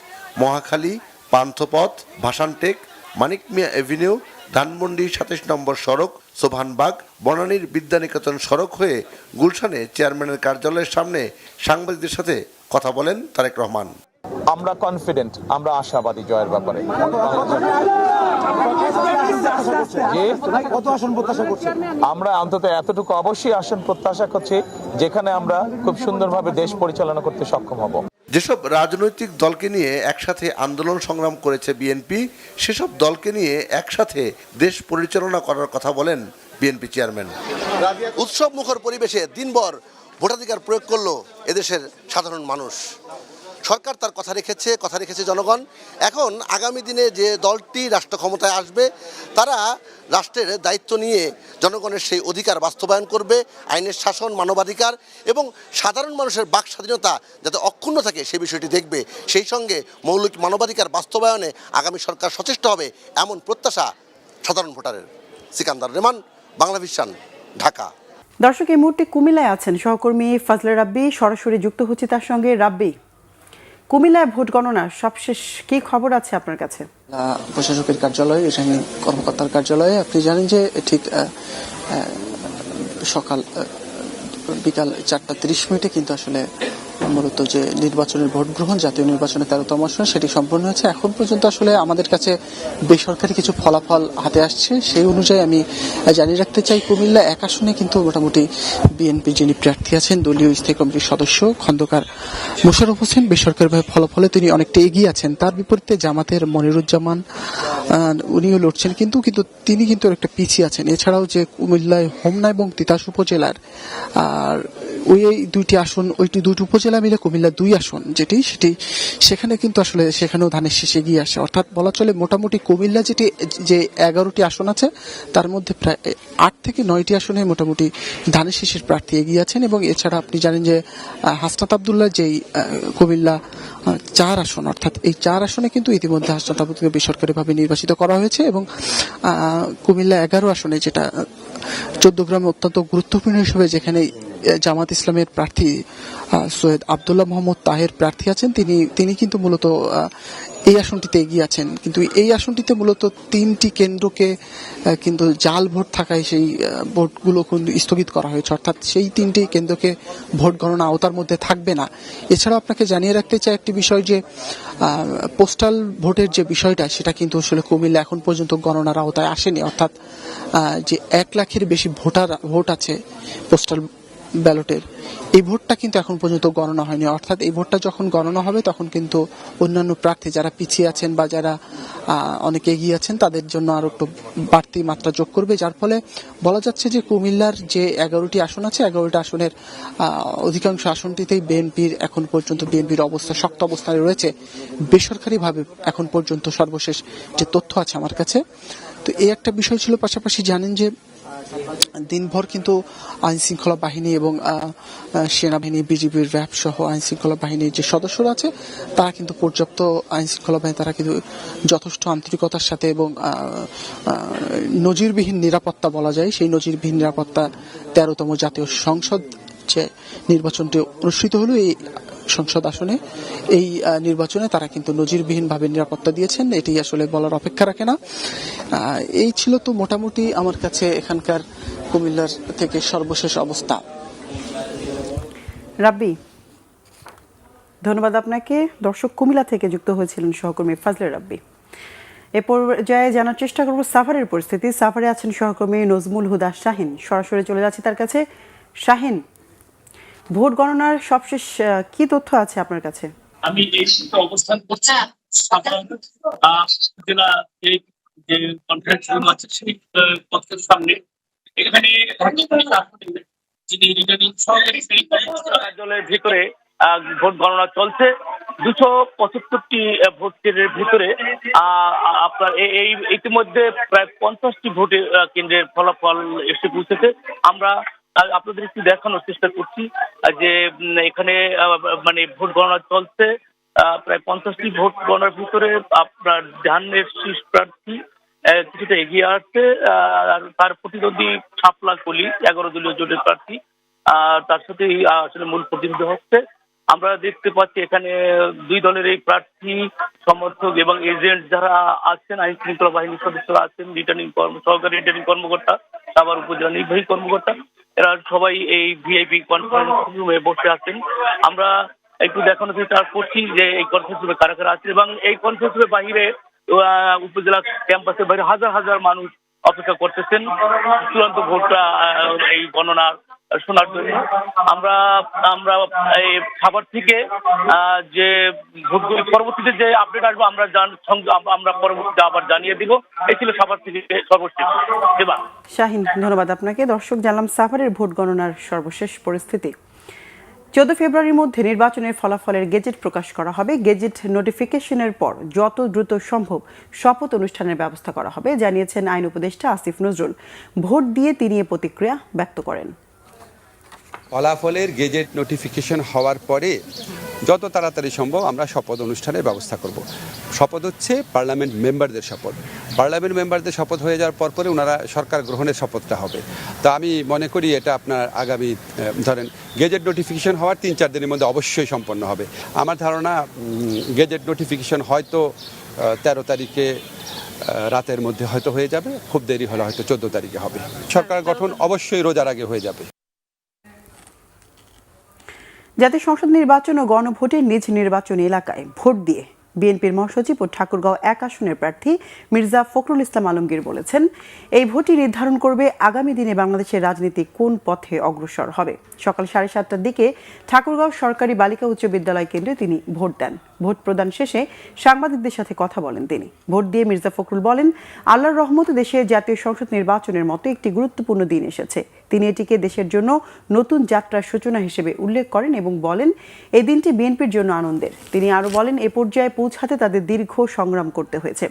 Mohakhali, Panthapath, Bhashantek, Manik Mia avenue, Dhanmondi 27 number সড়ক, সোভানবাগ, বনানীর বিদ্যানিকেতন সড়ক হয়ে গুলশানে চেয়ারম্যানের কার্যালয়ের সামনে সাংবাদিকদের সাথে কথা বলেন তারেক রহমান। আমরা কনফিডেন্ট, আমরা আশাবাদী জয়ের ব্যাপারে। আমরা অন্তত এতটুকু অবশ্যই আসন প্রত্যাশা করছি যেখানে আমরা খুব সুন্দরভাবে দেশ পরিচালনা করতে সক্ষম হব। যেসব রাজনৈতিক দলকে নিয়ে একসাথে আন্দোলন সংগ্রাম করেছে বিএনপি, সেসব দলকে নিয়ে একসাথে দেশ পরিচালনা করার কথা বলেন বিএনপি চেয়ারম্যান। উৎসব মুখর পরিবেশে দিনভর ভোটাধিকার প্রয়োগ করলো এদেশের সাধারণ মানুষ। সরকার তার কথা রেখেছে জনগণ। এখন আগামী দিনে যে দলটি রাষ্ট্র ক্ষমতায় আসবে তারা রাষ্ট্রের দায়িত্ব নিয়ে জনগণের সেই অধিকার বাস্তবায়ন করবে, আইনের শাসন, মানবাধিকার এবং সাধারণ মানুষের বাক স্বাধীনতা যাতে অক্ষুণ্ণ থাকে সেই বিষয়টি দেখবে। সেই সঙ্গে মৌলিক মানবাধিকার বাস্তবায়নে আগামী সরকার সচেষ্ট হবে এমন প্রত্যাশা সাধারণ ভোটারের। সিকান্দার রেমান, বাংলা ভিশন, ঢাকা। দর্শক, এই মুহূর্তে কুমিল্লায় আছেন সহকর্মী ফাজলে রাব্বি, সরাসরি যুক্ত হচ্ছে তার সঙ্গে। রাব্বি, কুমিল্লায় ভোট গণনা সবশেষ কি খবর আছে আপনার কাছে? প্রশাসকের কার্যালয়, রিটার্নিং কর্মকর্তার কার্যালয়ে আপনি জানেন যে ঠিক বিকাল 4:30 কিন্তু আসলে মূলত যে নির্বাচনের ভোট গ্রহণ, জাতীয় নির্বাচনের 13তম আসন, সেটি সম্পন্ন হয়েছে। এখন পর্যন্ত আসলে আমাদের কাছে বেসরকারি কিছু ফলাফল হাতে আসছে, সেই অনুযায়ী আমি জানিয়ে রাখতে চাই কুমিল্লা 1 আসনে কিন্তু মোটামুটি বিএনপি যিনি প্রার্থী আছেন, দলীয় স্থায়ী কমিটির সদস্য খন্দকার মোশাররফ হোসেন, বেসরকারিভাবে ফলাফলে তিনি অনেকটা এগিয়ে আছেন। তার বিপরীতে জামাতের মনিরুজ্জামান উনিও লড়ছেন, কিন্তু তিনি কিন্তু একটা পিছিয়ে আছেন। এছাড়াও যে কুমিল্লায় হোমনা এবং তিতাস উপজেলার আর ওই দুইটি আসন, ওইটি দুইটি উপজেলা মিলে কুমিল্লা 2 আসন সেটি সেখানে কিন্তু আসলে সেখানেও ধানের শেষে এগিয়ে আসে। অর্থাৎ বলা চলে মোটামুটি কুমিল্লা যে 11টি আসন আছে তার মধ্যে প্রায় 8 থেকে 9টি আসনে মোটামুটি ধানের শেষের প্রার্থী এগিয়ে আছেন। এবং এছাড়া আপনি জানেন যে হাসনাত আব্দুল্লাহ যেই কুমিল্লা 4 আসন, অর্থাৎ এই 4 আসনে কিন্তু ইতিমধ্যে হাসনাত আব্দুল্লাহকে বেসরকারিভাবে নির্বাচিত করা হয়েছে। এবং কুমিল্লা 11 আসনে যেটা 14 গ্রামে অত্যন্ত গুরুত্বপূর্ণ হিসেবে যেখানে জামাত ইসলামের প্রার্থী সৈয়দ আব্দুল্লাহ মোহাম্মদ তাহের প্রার্থী আছেন, তিনি কিন্তু মূলত এই আসনটিতে এগিয়ে আছেন। কিন্তু এই আসনটিতে মূলত 3টি কেন্দ্রকে কিন্তু জাল ভোট থাকায় সেই ভোটগুলো কিন্তু স্থগিত করা হয়েছে, অর্থাৎ সেই 3টি কেন্দ্রকে ভোট গণনা আওতার মধ্যে থাকবে না। এছাড়াও আপনাকে জানিয়ে রাখতে চাই একটি বিষয়, যে পোস্টাল ভোটের যে বিষয়টা সেটা কিন্তু আসলে কুমিল্লা এখন পর্যন্ত গণনার আওতায় আসেনি। অর্থাৎ যে 1 লাখের বেশি ভোট আছে পোস্টাল ব্যালটের, এই ভোটটা কিন্তু এখন পর্যন্ত গণনা হয়নি। অর্থাৎ এই ভোটটা যখন গণনা হবে তখন কিন্তু অন্যান্য প্রার্থী যারা পিছিয়ে আছেন বা যারা অনেক এগিয়ে আছেন তাদের জন্য আরো একটু বাড়তি মাত্রা যোগ করবে, যার ফলে বলা যাচ্ছে যে কুমিল্লার যে 11টি আসন আছে 11টি আসনের অধিকাংশ আসনটিতেই এখন পর্যন্ত বিএনপির অবস্থা শক্ত অবস্থায় রয়েছে বেসরকারিভাবে এখন পর্যন্ত সর্বশেষ যে তথ্য আছে আমার কাছে। তো এই একটা বিষয় ছিল। পাশাপাশি জানেন যে দিনভর কিন্তু আইন শৃঙ্খলা বাহিনী এবং সেনাবাহিনী, বিজিবির, র্যাব সহ আইন শৃঙ্খলা বাহিনীর যে সদস্যরা আছে তারা কিন্তু পর্যাপ্ত আইন শৃঙ্খলা বাহিনী তারা কিন্তু যথেষ্ট আন্তরিকতার সাথে এবং নজিরবিহীন নিরাপত্তা বলা যায়, সেই নজিরবিহীন নিরাপত্তা 13তম জাতীয় সংসদ যে নির্বাচনটি অনুষ্ঠিত হলো এই সংসদ আসনে, এই নির্বাচনে তারা কিন্তু নজিরবিহীনভাবে নিরাপত্তা দিয়েছেন। এটি আসলে বলার অপেক্ষা রাখে না। এই ছিল তো মোটামুটি আমার কাছে এখানকার কুমিল্লার থেকে সর্বশেষ অবস্থা। রাব্বি, ধন্যবাদ আপনাকে। দর্শক, কুমিল্লা থেকে যুক্ত হয়েছিলেন সহকর্মী ফাজলে রাব্বি। এ পর্যায়ে জানার চেষ্টা করব সাভারের পরিস্থিতি। সাভারে আছেন সহকর্মী নজমুল হুদা শাহিন, সরাসরি চলে যাচ্ছে তার কাছে। শাহিন, ভোট গণনার সবশেষ কি তথ্য আছে আপনার কাছে? আমি এই মুহূর্তে অবস্থান করছি জেলা যে কনফারেন্স রুম আছে সেই কক্ষের সামনে। এখানে যিনি রিটার্নিং সহকারী কার্যালয়ের ভিতরে ভোট গণনা চলছে। 275টি ভোট কেন্দ্রের ভিতরে আপনার এই ইতিমধ্যে প্রায় 50টি ভোট কেন্দ্রের ফলাফল এসে পৌঁছেছে। আমরা আপনাদের একটু দেখানোর চেষ্টা করছি যে এখানে মানে ভোট গণনা চলছে। প্রায় 50টি ভোট গণনার ভিতরে আপনার ধানের শীষ প্রার্থী কিছুটা এগিয়ে আসছে, তার প্রতিদ্বন্দ্বী শাপলা কলি 11 দলীয় জোটের প্রার্থী, তার সাথে আসলে মূল প্রতিদ্বন্দ্বী হচ্ছে। আমরা দেখতে পাচ্ছি এখানে 2 দলের এই প্রার্থী সমর্থক এবং এজেন্ট যারা আছেন, আইন শৃঙ্খলা বাহিনীর সদস্যরা আছেন, সহকারী রিটার্নিং কর্মকর্তা, আবার উপজেলা নির্বাহী কর্মকর্তা, এরা সবাই এই ভিআইপি কনফারেন্স রুমে বসে আছেন। আমরা একটু দেখানোর চেষ্টা করছি যে এই কনফারেন্স রুমে কারা কারা আছে এবং এই কনফারেন্স রুমের বাহিরে উপজেলা ক্যাম্পাসের বাইরে হাজার হাজার মানুষ অপেক্ষা করতেছেন চূড়ান্ত ভোটটা এই গণনার শোনার জন্য। আমরা আমরা এই খাবার থেকে যে ভোটগুলি পরবর্তীতে যে আপডেট আসবো আমরা পরবর্তীতে আবার জানিয়ে দিব। এই ছিল সাভার থেকে সর্বশেষ। শাহিন, ধন্যবাদ আপনাকে। দর্শক, জানলাম সাভারের ভোট গণনার সর্বশেষ পরিস্থিতি। 14 ফেব্রুয়ারির মধ্যে নির্বাচনের ফলাফলের গেজেট প্রকাশ করা হবে। গেজেট নোটিফিকেশনের পর যত দ্রুত সম্ভব শপথ অনুষ্ঠানের ব্যবস্থা করা হবে জানিয়েছেন আইন উপদেষ্টা আসিফ নজরুল। ভোট দিয়ে তিনি এ প্রতিক্রিয়া ব্যক্ত করেন। ফলাফলের গেজেট নোটিফিকেশন হওয়ার পরে যত তাড়াতাড়ি সম্ভব আমরা শপথ অনুষ্ঠানের ব্যবস্থা করব। শপথ হচ্ছে পার্লামেন্ট মেম্বারদের শপথ। পার্লামেন্ট মেম্বারদের শপথ হয়ে যাওয়ার পরে ওনারা সরকার গ্রহণের শপথটা হবে। তো আমি মনে করি এটা আপনার আগামী ধরেন গেজেট নোটিফিকেশন হওয়ার 3-4 দিনের মধ্যে অবশ্যই সম্পন্ন হবে। আমার ধারণা গেজেট নোটিফিকেশন হয়তো 13 তারিখে রাতের মধ্যে হয়তো হয়ে যাবে, খুব দেরি হলে হয়তো 14 তারিখে হবে। সরকার গঠন অবশ্যই রোজার আগে হয়ে যাবে। জাতীয় সংসদ নির্বাচন ও গণভোটে নিজ নির্বাচনী এলাকায় ভোট দিয়ে বিএনপির মহাসচিব ও ঠাকুরগাঁও 1 আসনের প্রার্থী মির্জা ফখরুল ইসলাম আলমগীর বলেছেন, এই ভোটই নির্ধারণ করবে আগামী দিনে বাংলাদেশের রাজনীতি কোন পথে অগ্রসর হবে। সকাল 7:30টার দিকে ঠাকুরগাঁও সরকারি বালিকা উচ্চ বিদ্যালয় কেন্দ্রে তিনি ভোট দেন। ভোট প্রদান শেষে সাংবাদিকদের সাথে কথা বলেন তিনি। ভোট দিয়ে মির্জা ফখরুল বলেন, আল্লাহর রহমতে দেশে জাতীয় সংসদ নির্বাচনের মতো একটি গুরুত্বপূর্ণ দিন এসেছে। তিনি এটিকে দেশের জন্য নতুন যাত্রার সূচনা হিসেবে উল্লেখ করেন এবং বলেন, এই দিনটি বিএনপির জন্য আনন্দের। তিনি আরও বলেন, এ পর্যায়ে পৌঁছাতে তাদের দীর্ঘ সংগ্রাম করতে হয়েছে।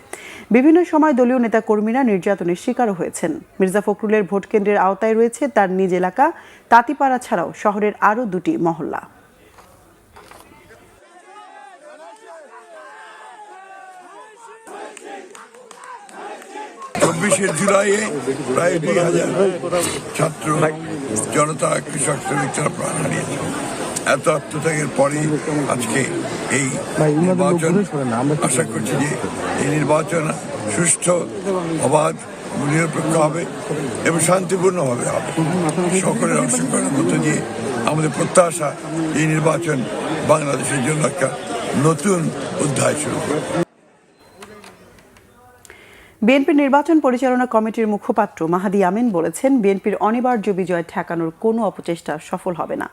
বিভিন্ন সময় দলীয় নেতাকর্মীরা নির্যাতনের শিকারও হয়েছেন। মির্জা ফখরুলের ভোট কেন্দ্রের আওতায় রয়েছে তার নিজ এলাকা তাঁতিপাড়া ছাড়াও শহরের আরও 2টি মহল্লা। জুলাইয়ে প্রায় 2000 ছাত্র জনতা, কৃষক, শ্রমিকরা প্রাণ হারিয়েছে। এত আত্মত্যাগের পরে আজকে এই নির্বাচন, আশা করছি যে এই নির্বাচন সুষ্ঠু, অবাধ, নিরপেক্ষ হবে এবং শান্তিপূর্ণভাবে হবে। সকলের অংশগ্রহণের মধ্য দিয়ে আমাদের প্রত্যাশা এই নির্বাচন বাংলাদেশের জন্য একটা নতুন অধ্যায় শুরু করবে। বিএনপির নির্বাচন পরিচালনা কমিটির মুখপাত্র মাহাদি আমিন বলেছেন, বিএনপির অনিবার্য বিজয় ঠেকানোর কোনো অপচেষ্টা সফল হবে না।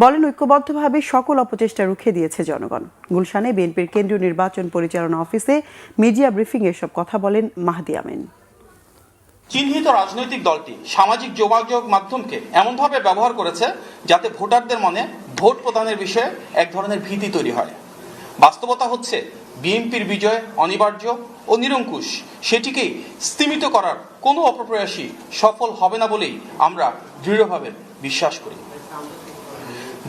বলেন, ঐক্যবদ্ধভাবে সকল অপচেষ্টা রুখে দিয়েছে জনগণ। গুলশানে বিএনপির কেন্দ্রীয় নির্বাচন পরিচালনা অফিসে মিডিয়া ব্রিফিং এসব কথা বলেন মাহাদি আমিন। চিহ্নিত রাজনৈতিক দলটি সামাজিক যোগাযোগ মাধ্যমকে এমনভাবে ব্যবহার করেছে যাতে ভোটারদের মনে ভোট প্রদানের বিষয়ে এক ধরনের ভীতি তৈরি হয়। বাস্তবতা হচ্ছে বিএনপির বিজয় অনিবার্য ও নিরঙ্কুশ। সেটিকেই স্তিমিত করার কোনো অপপ্রয়াসই সফল হবে না বলেই আমরা দৃঢ়ভাবে বিশ্বাস করি।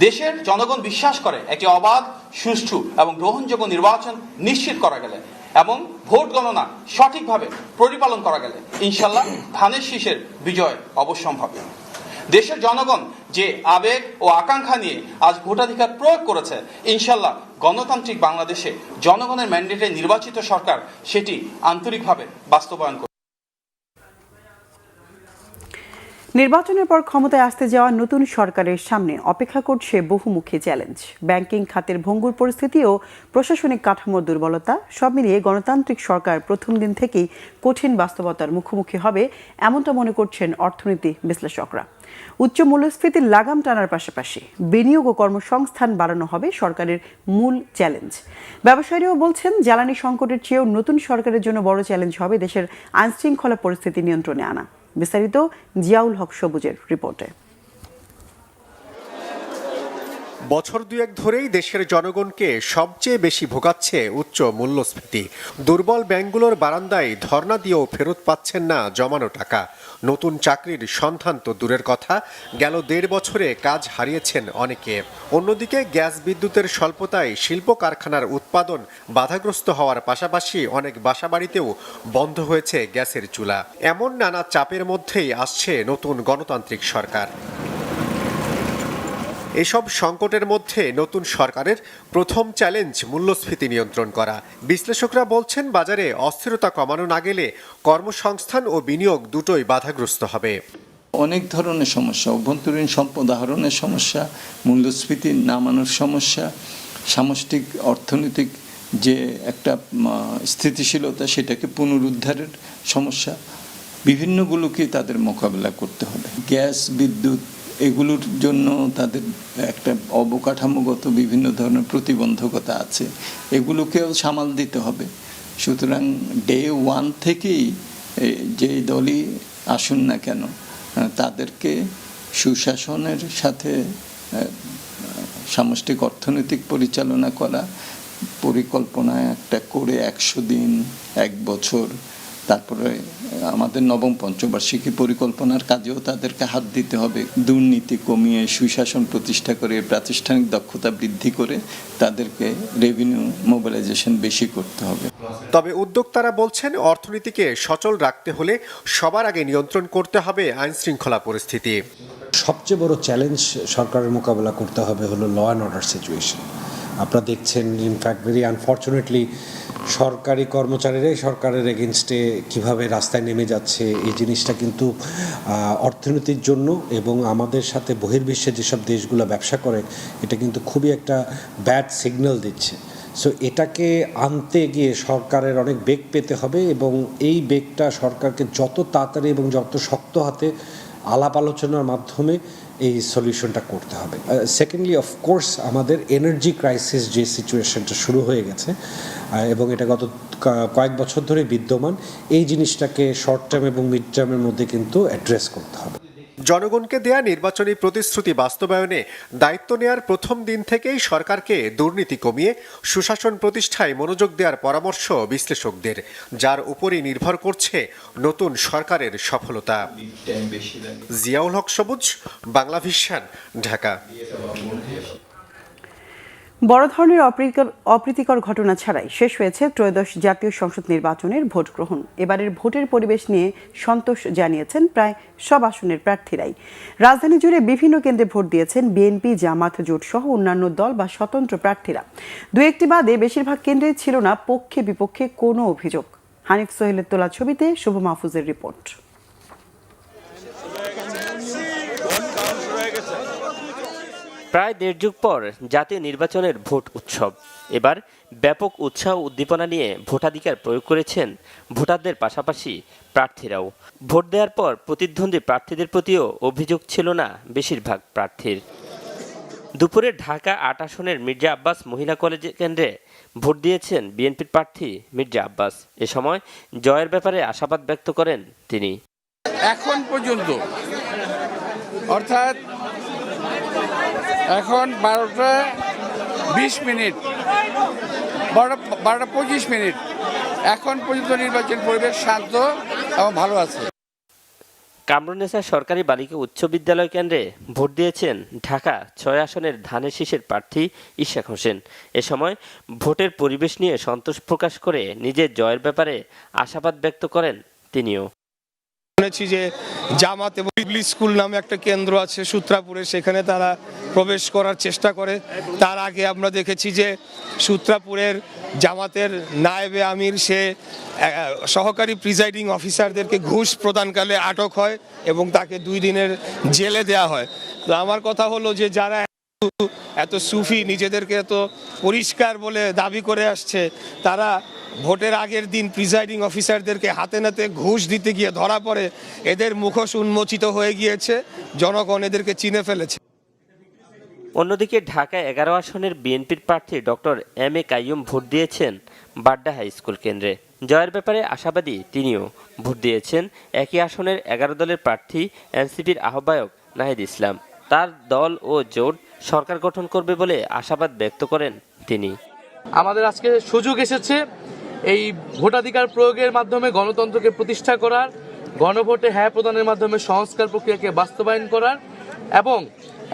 দেশের জনগণ বিশ্বাস করে একটি অবাধ, সুষ্ঠু এবং গ্রহণযোগ্য নির্বাচন নিশ্চিত করা গেলে এবং ভোট গণনা সঠিকভাবে পরিপালন করা গেলে ইনশাল্লাহ ধানের শীষের বিজয় অবশ্যম্ভাবী। দেশের জনগণ যে আবেগ ও আকাঙ্ক্ষা নিয়ে আজ ভোটাধিকার প্রয়োগ করেছে, ইনশাল্লাহ গণতান্ত্রিক বাংলাদেশে জনগণের ম্যান্ডেটে নির্বাচিত সরকার সেটি আন্তরিকভাবে বাস্তবায়ন করবে। নির্বাচনের পর ক্ষমতায় আসতে যাওয়া নতুন সরকারের সামনে অপেক্ষা করছে বহুমুখী চ্যালেঞ্জ। ব্যাংকিং খাতের ভঙ্গুর পরিস্থিতি ও প্রশাসনিক কাঠামোর দুর্বলতা সব মিলিয়ে গণতান্ত্রিক সরকার প্রথম দিন থেকেই কঠিন বাস্তবতার মুখোমুখি হবে, এমনটা মনে করছেন অর্থনীতি বিশ্লেষকরা। উচ্চ মূল্যস্ফীতির লাগাম টানার পাশাপাশি বিনিয়োগ ও কর্মসংস্থান বাড়ানো হবে সরকারের মূল চ্যালেঞ্জ। ব্যবসায়ীরাও বলছেন, জ্বালানি সংকটের চেয়েও নতুন সরকারের জন্য বড় চ্যালেঞ্জ হবে দেশের আইনশৃঙ্খলা পরিস্থিতি নিয়ন্ত্রণে আনা। বিস্তারিত জিয়াউল হক সবুজের রিপোর্টে। বছর দুয়েক ধরেই দেশের জনগণকে সবচেয়ে বেশি ভোগাচ্ছে উচ্চ মূল্যস্ফীতি। দুর্বল ব্যাংকগুলোর বারান্দায় ধর্ণা দিয়েও ফেরত পাচ্ছেন না জমানো টাকা। নতুন চাকরির সন্ধান তো দূরের কথা, গেল 1.5 বছরে কাজ হারিয়েছেন অনেকে। অন্যদিকে গ্যাস বিদ্যুতের স্বল্পতায় শিল্প কারখানার উৎপাদন বাধাগ্রস্ত হওয়ার পাশাপাশি অনেক বাসাবাড়িতেও বন্ধ হয়েছে গ্যাসের চুলা। এমন নানা চাপের মধ্যেই আসছে নতুন গণতান্ত্রিক সরকার। এসব সংকটের মধ্যে নতুন সরকারের প্রথম চ্যালেঞ্জ মূল্যস্ফীতি নিয়ন্ত্রণ করা। বিশ্লেষকরা বলছেন, বাজারে অস্থিরতা কমানো না গেলে কর্মসংস্থান ও বিনিয়োগ দুটোই বাধাগ্রস্ত হবে। অনেক ধরনের সমস্যা, অভ্যন্তরীণ সম্পদ আহরণের সমস্যা, মূল্যস্ফীতি নামানোর সমস্যা, সামষ্টিক অর্থনৈতিক যে একটা স্থিতিশীলতা সেটাকে পুনরুদ্ধারের সমস্যা, বিভিন্নগুলোকে তাদের মোকাবেলা করতে হবে। গ্যাস বিদ্যুৎ এগুলোর জন্য তাদের একটা অবকাঠামোগত বিভিন্ন ধরনের প্রতিবন্ধকতা আছে, এগুলোকেও সামাল দিতে হবে। সুতরাং ডে ওয়ান থেকেই যে দলই আসুন না কেন তাদেরকে সুশাসনের সাথে সামষ্টিক অর্থনৈতিক পরিচালনা করা, পরিকল্পনা একটা করে 100 দিন, 1 বছর, তারপরে আমাদের নবম পঞ্চবার্ষিকী পরিকল্পনার কাজেও তাদেরকে হাত দিতে হবে। দুর্নীতি কমিয়ে সুশাসন প্রতিষ্ঠা করে প্রাতিষ্ঠানিক দক্ষতা বৃদ্ধি করে তাদেরকে রেভিনিউ মোবিলাইজেশন বেশি করতে হবে। তবে উদ্যোক্তারা বলছেন, অর্থনীতিকে সচল রাখতে হলে সবার আগে নিয়ন্ত্রণ করতে হবে আইন শৃঙ্খলা পরিস্থিতি। সবচেয়ে বড় চ্যালেঞ্জ সরকারের মোকাবেলা করতে হবে হলো ল অ্যান্ড অর্ডার সিচুয়েশন। আপনারা দেখছেন, ইনফ্যাক্ট ভেরি আনফর্চুনেটলি সরকারি কর্মচারীরাই সরকারের এগেনস্টে কিভাবে রাস্তায় নেমে যাচ্ছে, এই জিনিসটা কিন্তু অর্থনীতির জন্য এবং আমাদের সাথে বহির্বিশ্বে যেসব দেশগুলো ব্যবসা করে এটা কিন্তু খুবই একটা ব্যাড সিগন্যাল দিচ্ছে। সো এটাকে আনতে গিয়ে সরকারের অনেক বেগ পেতে হবে এবং এই বেগটা সরকারকে যত তাড়াতাড়ি এবং যত শক্ত হাতে আলাপ আলোচনার মাধ্যমে এই সলিউশনটা করতে হবে। সেকেন্ডলি অফকোর্স আমাদের এনার্জি ক্রাইসিস যে সিচুয়েশনটা শুরু হয়ে গেছে এবং এটা গত কয়েক বছর ধরে বিদ্যমান, এই জিনিসটাকে শর্ট টার্ম এবং মিড টার্মের মধ্যে কিন্তু অ্যাড্রেস করতে হবে। জনগণকে দেয়া নির্বাচনী প্রতিশ্রুতি বাস্তবায়নে দায়িত্ব নেয়ার প্রথম দিন থেকেই সরকারকে দুর্নীতি কমিয়ে সুশাসন প্রতিষ্ঠায় মনোযোগ দেওয়ার পরামর্শ বিশ্লেষকদের, যার উপরই নির্ভর করছে নতুন সরকারের সফলতা। জিয়াউল হক সবুজ, বাংলাভিশন, ঢাকা। বড় ধরনের অপ্রীতিকর ঘটনা ছাড়াই শেষ হয়েছে ত্রয়োদশ জাতীয় সংসদ নির্বাচনের ভোট গ্রহণ। এবারের ভোটের পরিবেশ নিয়ে সন্তোষ জানিয়েছেন প্রায় সব আসনের প্রার্থীরাই। রাজধানী জুড়ে বিভিন্ন কেন্দ্রে ভোট দিয়েছেন বিএনপি, জামাত, জোট সহ অন্যান্য দল বা স্বতন্ত্র প্রার্থীরা। দু একটি বাদে বেশিরভাগ কেন্দ্রে ছিল না পক্ষে বিপক্ষে কোনো অভিযোগ। হানিফ সোহেলের তোলা ছবিতে শুভ মাহফুজের রিপোর্ট। প্রায় 1.5 যুগ পর জাতীয় নির্বাচনের ভোট উৎসব। এবার ব্যাপক উৎসাহ উদ্দীপনা নিয়ে ভোটাধিকার প্রয়োগ করেছেন ভোটারদের পাশাপাশি প্রার্থীরাও। ভোট দেওয়ার পর প্রতিদ্বন্দ্বী প্রার্থীদের প্রতিও অভিযোগ ছিল না বেশিরভাগ প্রার্থীর। দুপুরে ঢাকা 8 আসনের মির্জা আব্বাস মহিলা কলেজ কেন্দ্রে ভোট দিয়েছেন বিএনপির প্রার্থী মির্জা আব্বাস। এ সময় জয়ের ব্যাপারে আশাবাদ ব্যক্ত করেন তিনি। এখন পর্যন্ত অর্থাৎ এখন 12টা 20 মিনিট, 12টা 25 মিনিট, এখন পর্যন্ত নির্বাচন পরিবেশ শান্ত এবং ভালো আছে। কামরুন্নেসা সরকারি বালিকা উচ্চ বিদ্যালয় কেন্দ্রে ভোট দিয়েছেন ঢাকা 6 আসনের ধানের শীষের প্রার্থী ইশাক হোসেন। এ সময় ভোটের পরিবেশ নিয়ে সন্তোষ প্রকাশ করে নিজের জয়ের ব্যাপারে আশাবাদ ব্যক্ত করেন তিনিও। শুনেছি যে জামাত এবং ইবলিস স্কুল নামে একটা কেন্দ্র আছে সূত্রাপুরে, সেখানে তারা প্রবেশ করার চেষ্টা করে। তার আগে আমরা দেখেছি যে সূত্রাপুরের জামাতের নায়েবে আমির সে সহকারী প্রিজাইডিং অফিসারদেরকে ঘুষ প্রদানকালে আটক হয় এবং তাকে 2 দিনের জেলে দেয়া হয়। তো আমার কথা হলো যে যারা এত সুফি, নিজেদেরকে এত পরিষ্কার বলে দাবি করে আসছে, তারা ভোটের আগের দিন প্রিজাইডিং অফিসারদেরকে হাতে নাতে ঘুষ দিতে গিয়ে ধরা পড়ে এদের মুখোশ উন্মোচিত হয়ে গিয়েছে, জনগণ এদেরকে চিনে ফেলেছে। অন্যদিকে ঢাকা 11 আসনের বিএনপির প্রার্থী doctor M A Qayyum vote দিয়েছেন বাড্ডা হাই স্কুল কেন্দ্রে। জয়ের ব্যাপারে আশাবাদী তিনিও। ভোট দিয়েছেন একই আসনের 11 দলের প্রার্থী এনসিপির আহ্বায়ক নাহিদ ইসলাম। তার দল ও জোট সরকার গঠন করবে বলে আশাবাদ ব্যক্ত করেন তিনি। আমাদের আজকে সুযোগ এসেছে এই ভোটাধিকার প্রয়োগের মাধ্যমে গণতন্ত্রকে প্রতিষ্ঠা করার, গণভোটে হ্যাঁ প্রদানের মাধ্যমে সংস্কার প্রক্রিয়াকে বাস্তবায়ন করার এবং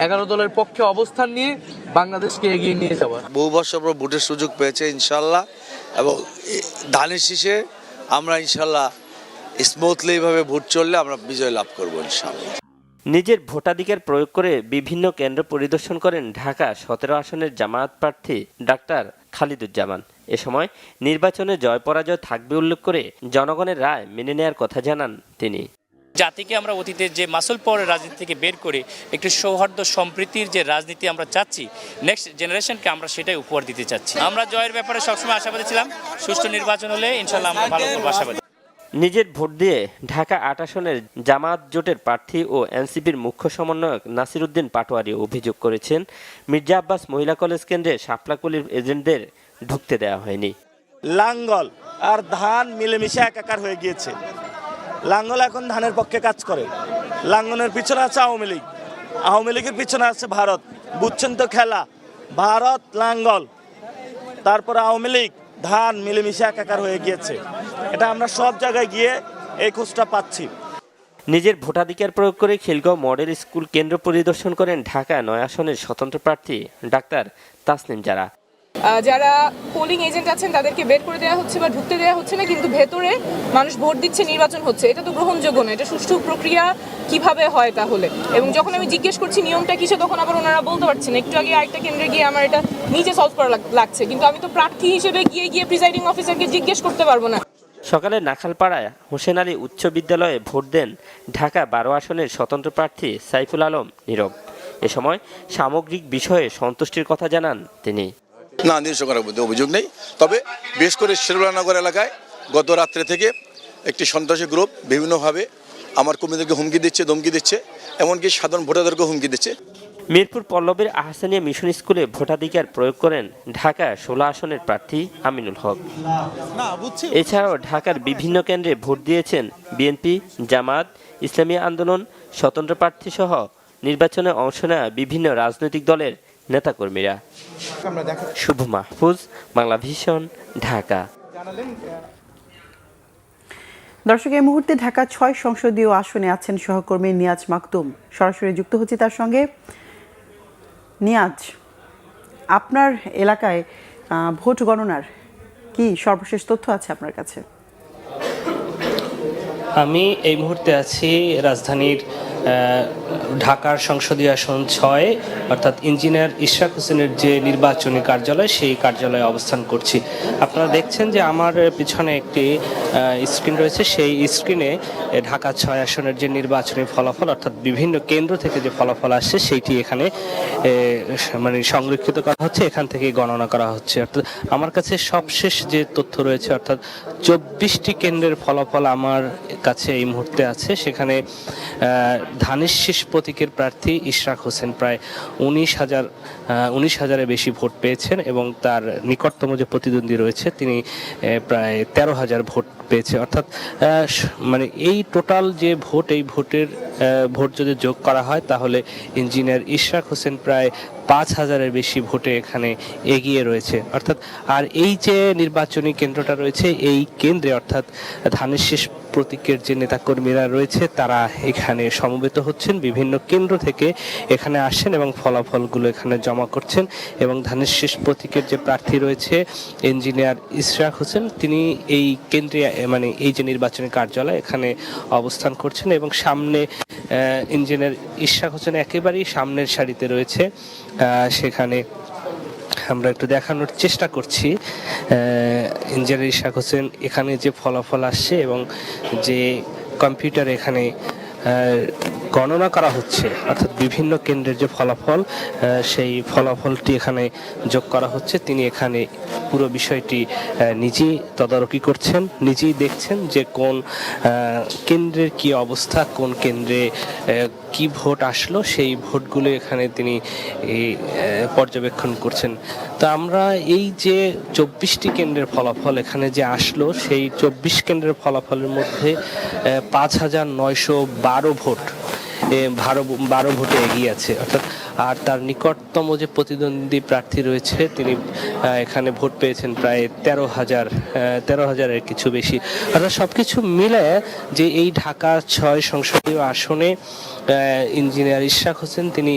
11 দলের পক্ষে অবস্থান নিয়ে বাংলাদেশকে এগিয়ে নিয়ে যাওয়ার। বহু বছর পর ভোটের সুযোগ পেয়েছে ইনশাল্লাহ, এবং ধানের শীষে আমরা ইনশাল্লাহ স্মুথলি ভাবে ভোট চললে আমরা বিজয় লাভ করবো ইনশাল্লাহ। নিজের ভোটাধিকার প্রয়োগ করে বিভিন্ন কেন্দ্র পরিদর্শন করেন ঢাকা 17 আসনের জামায়াত প্রার্থী ডাক্তার খালিদুজ্জামান। এ সময় নির্বাচনে জয় পরাজয় থাকবে উল্লেখ করে জনগণের রায় মেনে নেয়ার কথা জানান তিনি। জাতিকে আমরা অতীতের যে মাসল পাওয়ারের রাজনীতি থেকে বের করে একটি সৌহার্দ্য সম্প্রীতির যে রাজনীতি আমরা চাচ্ছি, নেক্সট জেনারেশনকে আমরা সেটাই উপহার দিতে চাচ্ছি। আমরা জয়ের ব্যাপারে সবসময় আশাবাদী ছিলাম, সুষ্ঠু নির্বাচন হলে ইনশাল্লাহ আমরা ভালো করবো আশাবাদী। নিজের ভোট দিয়ে ঢাকা ৮ আসনের জামায়াত জোটের প্রার্থী ও এনসিপির মুখ্য সমন্বয়ক নাসিরউদ্দিন পাটোয়ারি অভিযোগ করেছেন মির্জা আব্বাস মহিলা কলেজ কেন্দ্রে শাপলাকলির এজেন্টদের ঢুকতে দেওয়া হয়নি। লাঙ্গল আর ধান মিলেমিশে একাকার হয়ে গিয়েছে। লাঙ্গল এখন ধানের পক্ষে কাজ করে, লাঙ্গলের পিছনে আছে আওয়ামী লীগ, আওয়ামী লীগের পিছনে আছে ভারত। বুঝছেন তো খেলা, ভারত লাঙ্গল তারপরে আওয়ামী লীগ ধান মিলেমিশে একাকার হয়ে গিয়েছে। এটা আমরা সব জায়গায় গিয়ে এই খোঁজটা পাচ্ছি। নিজের ভোটাধিকার প্রয়োগ করে খিলগাঁও মডেল স্কুল কেন্দ্র পরিদর্শন করেন ঢাকা ৯ আসনের স্বতন্ত্র প্রার্থী ডাক্তার তাসনিম জারা। যারা পোলিং এজেন্ট আছেন তাদেরকে বের করে দেওয়া হচ্ছে বা ঢুকতে দেওয়া হচ্ছে না, কিন্তু ভেতরে মানুষ ভোট দিচ্ছে, নির্বাচন হচ্ছে। এটা তো গ্রহণযোগ্য না। এটা সুষ্ঠু প্রক্রিয়া কিভাবে হয় তাহলে? এবং যখন আমি জিজ্ঞেস করছি নিয়মটা কিসে, তখন আবার ওনারা বলতে পারছেন। একটু আগে আরেকটা কেন্দ্রে গিয়ে আমার এটা নিজে সলভ করা লাগছে, কিন্তু আমি তো প্রার্থী হিসেবে গিয়ে প্রিসাইডিং অফিসারকে জিজ্ঞেস করতে পারবো না। সকালে নাখালপাড়ায় হোসেন আলী উচ্চ বিদ্যালয়ে ভোট দেন ঢাকা ১২ আসনের স্বতন্ত্র প্রার্থী সাইফুল আলম নীরব। এ সময় সামগ্রিক বিষয়ে সন্তুষ্টির কথা জানান তিনি। না, নিজস্ব করার মধ্যে অভিযোগ নেই, তবে বিশেষ করে শেরুলানগর এলাকায় গত রাত্রে থেকে একটি সন্ত্রাসী গ্রুপ বিভিন্নভাবে আমার কর্মীদেরকে হুমকি দিচ্ছে, ধমকি দিচ্ছে, এমনকি সাধারণ ভোটারদেরকে হুমকি দিচ্ছে। মিরপুর পল্লবের আহসানিয়া মিশন স্কুলে ভোটাধিকার প্রয়োগ করেন ঢাকা ১৬ আসনের প্রার্থী আমিনুল হক। এছাড়াও ঢাকার বিভিন্ন কেন্দ্রে ভোট দিয়েছেন বিএনপি, জামায়াত, ইসলামী আন্দোলন, স্বতন্ত্র প্রার্থী সহ নির্বাচনে অংশ নেওয়া বিভিন্ন রাজনৈতিক দলের নেতাকর্মীরা। শুভ মাহফুজ, বাংলা ভিশন, ঢাকা। দর্শক, এই মুহূর্তে ঢাকা ৬ সংসদীয় আসনে আছেন সহকর্মী নিয়াজ মাকতুম। সরাসরি যুক্ত হচ্ছে তার সঙ্গে। নিয়াজ, আপনার এলাকায় ভোট গণনার কি সর্বশেষ তথ্য আছে আপনার কাছে? আমি এই মুহূর্তে আছি রাজধানীর ঢাকার সংসদীয় আসন ৬, অর্থাৎ ইঞ্জিনিয়ার ইশরাক হোসেনের যে নির্বাচনী কার্যালয়, সেই কার্যালয়ে অবস্থান করছি। আপনারা দেখছেন যে আমার পিছনে একটি স্ক্রিন রয়েছে। সেই স্ক্রিনে ঢাকা ৬ আসনের যে নির্বাচনী ফলাফল, অর্থাৎ বিভিন্ন কেন্দ্র থেকে যে ফলাফল আসছে সেইটি এখানে মানে সংরক্ষিত করা হচ্ছে, এখান থেকে গণনা করা হচ্ছে। অর্থাৎ আমার কাছে সবশেষ যে তথ্য রয়েছে, অর্থাৎ ২৪টি কেন্দ্রের ফলাফল আমার কাছে এই মুহূর্তে আছে। সেখানে ধানের শীষ প্রতীকের প্রার্থী ইশরাক হোসেন প্রায় ১৯,০০০-এর বেশি ভোট পেয়েছেন এবং তার নিকটতম যে প্রতিদ্বন্দ্বী রয়েছে তিনি প্রায় ১৩,০০০ ভোট পেয়েছে। অর্থাৎ মানে এই টোটাল যে ভোট, এই ভোট যদি যোগ করা হয় তাহলে ইঞ্জিনিয়ার ইশরাক হোসেন প্রায় ৫,০০০-এর বেশি ভোটে এখানে এগিয়ে রয়েছে। অর্থাৎ আর এই যে নির্বাচনী কেন্দ্রটা রয়েছে, এই কেন্দ্রে অর্থাৎ ধানের শীষ প্রতীকের যে নেতাকর্মীরা রয়েছে তারা এখানে সমবেত হচ্ছেন, বিভিন্ন কেন্দ্র থেকে এখানে আসেন এবং ফলাফলগুলো এখানে জমা করছেন। এবং ধানের শীষ প্রতীকের যে প্রার্থী রয়েছে ইঞ্জিনিয়ার ইশরাক হোসেন, তিনি এই কেন্দ্রে মানে এই যে নির্বাচনী কার্যালয় এখানে অবস্থান করছেন এবং সামনে ইঞ্জিনিয়ার ইশরাক হোসেন একেবারেই সামনের সারিতে রয়েছে। সেখানে আমরা একটু দেখানোর চেষ্টা করছি ইঞ্জিনিয়ার ইশরাক হোসেন এখানে যে ফলাফল আসছে এবং যে কম্পিউটার এখানে গণনা করা হচ্ছে, অর্থাৎ বিভিন্ন কেন্দ্রের যে ফলাফল, সেই ফলাফলটি এখানে যোগ করা হচ্ছে। তিনি এখানে পুরো বিষয়টি নিজেই তদারকি করছেন, নিজেই দেখছেন যে কোন কেন্দ্রের কি অবস্থা, কোন কেন্দ্রে কি ভোট আসলো, সেই ভোটগুলো এখানে তিনি পর্যবেক্ষণ করছেন। তা আমরা এই যে ২৪টি কেন্দ্রের ফলাফল এখানে যে আসলো, সেই ২৪ কেন্দ্রের ফলাফলের মধ্যে ৫,৯১২ ভোট ১২ ভোটে এগিয়ে আছে। অর্থাৎ আর তার নিকটতম যে প্রতিদ্বন্দ্বী প্রার্থী রয়েছে তিনি এখানে ভোট পেয়েছেন প্রায় ১৩,০০০-এর কিছু বেশি। অর্থাৎ সব কিছু মিলে যে এই ঢাকা ৬ সংসদীয় আসনে ইঞ্জিনিয়ার ইশরাক হোসেন তিনি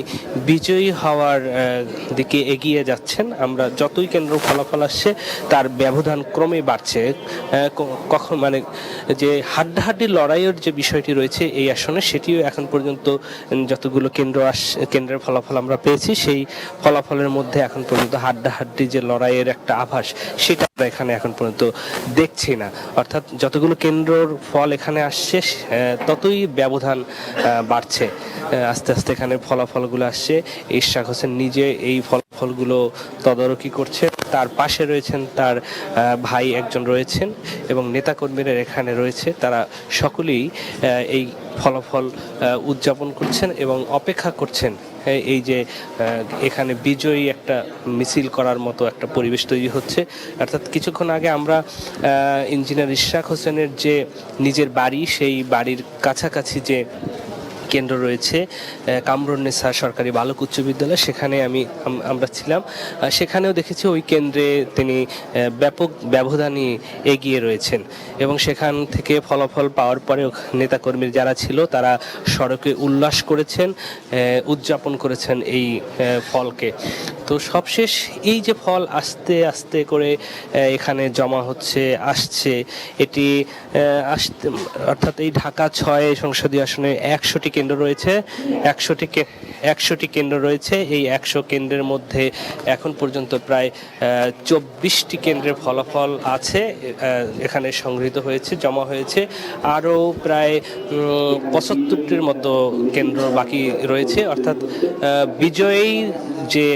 বিজয়ী হওয়ার দিকে এগিয়ে যাচ্ছেন। আমরা যতই কেন্দ্র ফলাফল আসছে তার ব্যবধান ক্রমে বাড়ছে। কখন মানে যে হাড্ডাহাড্ডি লড়াইয়ের যে বিষয়টি রয়েছে এই আসনে, সেটিও এখন পর্যন্ত যতগুলো কেন্দ্রের ফলাফল আমরা পেয়েছি, সেই ফলাফলের মধ্যে এখন পর্যন্ত হাড্ডাহাড্ডি যে লড়াইয়ের একটা আভাস, সেটা আমরা এখানে এখন পর্যন্ত দেখছি না। অর্থাৎ যতগুলো কেন্দ্রর ফল এখানে আসছে ততই ব্যবধান বাড়ছে। আস্তে আস্তে এখানে ফলাফলগুলো আসছে। ইশরাক হোসেন নিজে এই ফল ফলাফলগুলো তদারকি করছে। তার পাশে রয়েছেন তার ভাই একজন রয়েছেন এবং নেতাকর্মীরা এখানে রয়েছে, তারা সকলেই এই ফলাফল উদযাপন করছেন এবং অপেক্ষা করছেন এই যে এখানে বিজয়ী একটা মিছিল করার মতো একটা পরিবেশ তৈরি হচ্ছে। অর্থাৎ কিছুক্ষণ আগে আমরা ইঞ্জিনিয়ার ইশরাক হোসেনের যে নিজের বাড়ি, সেই বাড়ির কাছাকাছি যে কেন্দ্র রয়েছে কামরুন্নেসা সরকারি বালক উচ্চ বিদ্যালয়, সেখানে আমরা ছিলাম। সেখানেও দেখেছি ওই কেন্দ্রে তিনি ব্যাপক ব্যবধানে এগিয়ে রয়েছেন এবং সেখান থেকে ফলাফল পাওয়ার পরে নেতাকর্মী যারা ছিল তারা সড়কে উল্লাস করেছেন, উদযাপন করেছেন এই ফলকে। তো সবশেষ এই যে ফল আস্তে আস্তে করে এখানে জমা হচ্ছে, আসছে, এটি অর্থাৎ এই ঢাকা ৬ সংসদীয় আসনে ১০০টি কেন্দ্র রয়েছে। ১০০টি কেন্দ্র রয়েছে। এই ১০০ কেন্দ্রের মধ্যে এখন পর্যন্ত প্রায় ২৪টি কেন্দ্রের ফলাফল আছে, এখানে সংগৃহীত হয়েছে, জমা হয়েছে। আরও প্রায় ৭৫টির মতো কেন্দ্র বাকি রয়েছে। অর্থাৎ বিজয়ী যে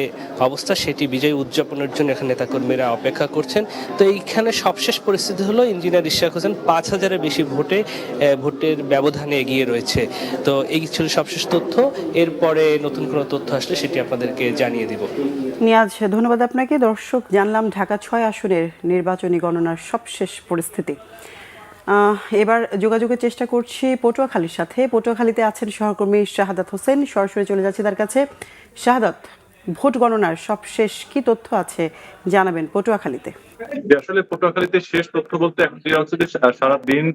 অবস্থা, সেটি বিজয় উদযাপনের জন্য এখানে নেতাকর্মীরা অপেক্ষা করছেন। তো এইখানে সবশেষ পরিস্থিতি হলো ইঞ্জিনিয়ার ইশরাক হোসেন ৫,০০০-এর বেশি ভোটের ব্যবধানে এগিয়ে রয়েছে। তো এই ছিল সবশেষ তথ্য। এরপরে নতুন কোনো তথ্য আসলে সেটি আপনাদেরকে জানিয়ে দিব। নিয়াজ, ধন্যবাদ আপনাকে। দর্শক, জানলাম ঢাকা ৬ আসনের নির্বাচনী গণনার সবশেষ পরিস্থিতি। এবার যোগাযোগের চেষ্টা করছি পটুয়াখালীর সাথে। পটুয়াখালীতে আছেন সহকর্মী শাহাদাত হোসেন, সরাসরি চলে যাচ্ছে তার কাছে। শাহাদাত, ভোট গণনার সবশেষ কি তথ্য আছে জানাবেন পটুয়াখালীতে? আসলে পটুয়াখালীতে শেষ তথ্য বলতে সারাদিন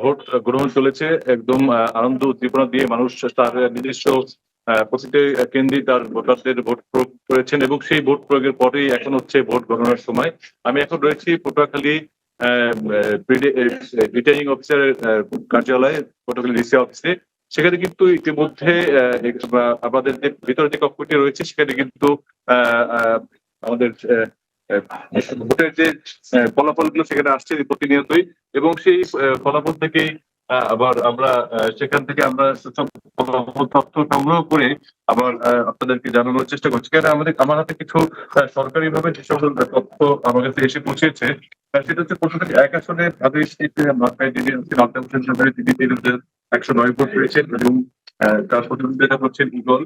ভোট গ্রহণ চলেছে, একদম আনন্দ উদ্দীপনা দিয়ে মানুষ তার নিজস্ব প্রতিটি কেন্দ্রে তার ভোটারদের ভোট প্রয়োগ করেছেন এবং সেই ভোট প্রয়োগের পরেই এখন হচ্ছে ভোট গণনার সময়। আমি এখন রয়েছি পটুয়াখালী রিটার্নিং অফিসারের কার্যালয়ে, পটুয়াখালী ডিসি অফিসে। সেখানে কিন্তু ইতিমধ্যে আমাদের যে ভিতরে যে কক্ষটি রয়েছে সেখানে কিন্তু আমাদের ভোটের যে ফলাফলগুলো সেখানে আসছে প্রতিনিয়তই এবং সেই ফলাফল থেকেই আবার আমরা সেখান থেকে আমরা তথ্য সংগ্রহ করে আবার আপনাদেরকে জানানোর চেষ্টা করছি। কারণ আমার হাতে কিছু সরকারিভাবে যে সকল তথ্য আমার কাছে এসে পৌঁছেছে, সেটা হচ্ছে পটুয়াখালী ১ আসনে তিনি ১০৯ ভোট পেয়েছেন এবং তার প্রতিদ্বন্দ্বিতা করছেন ইগল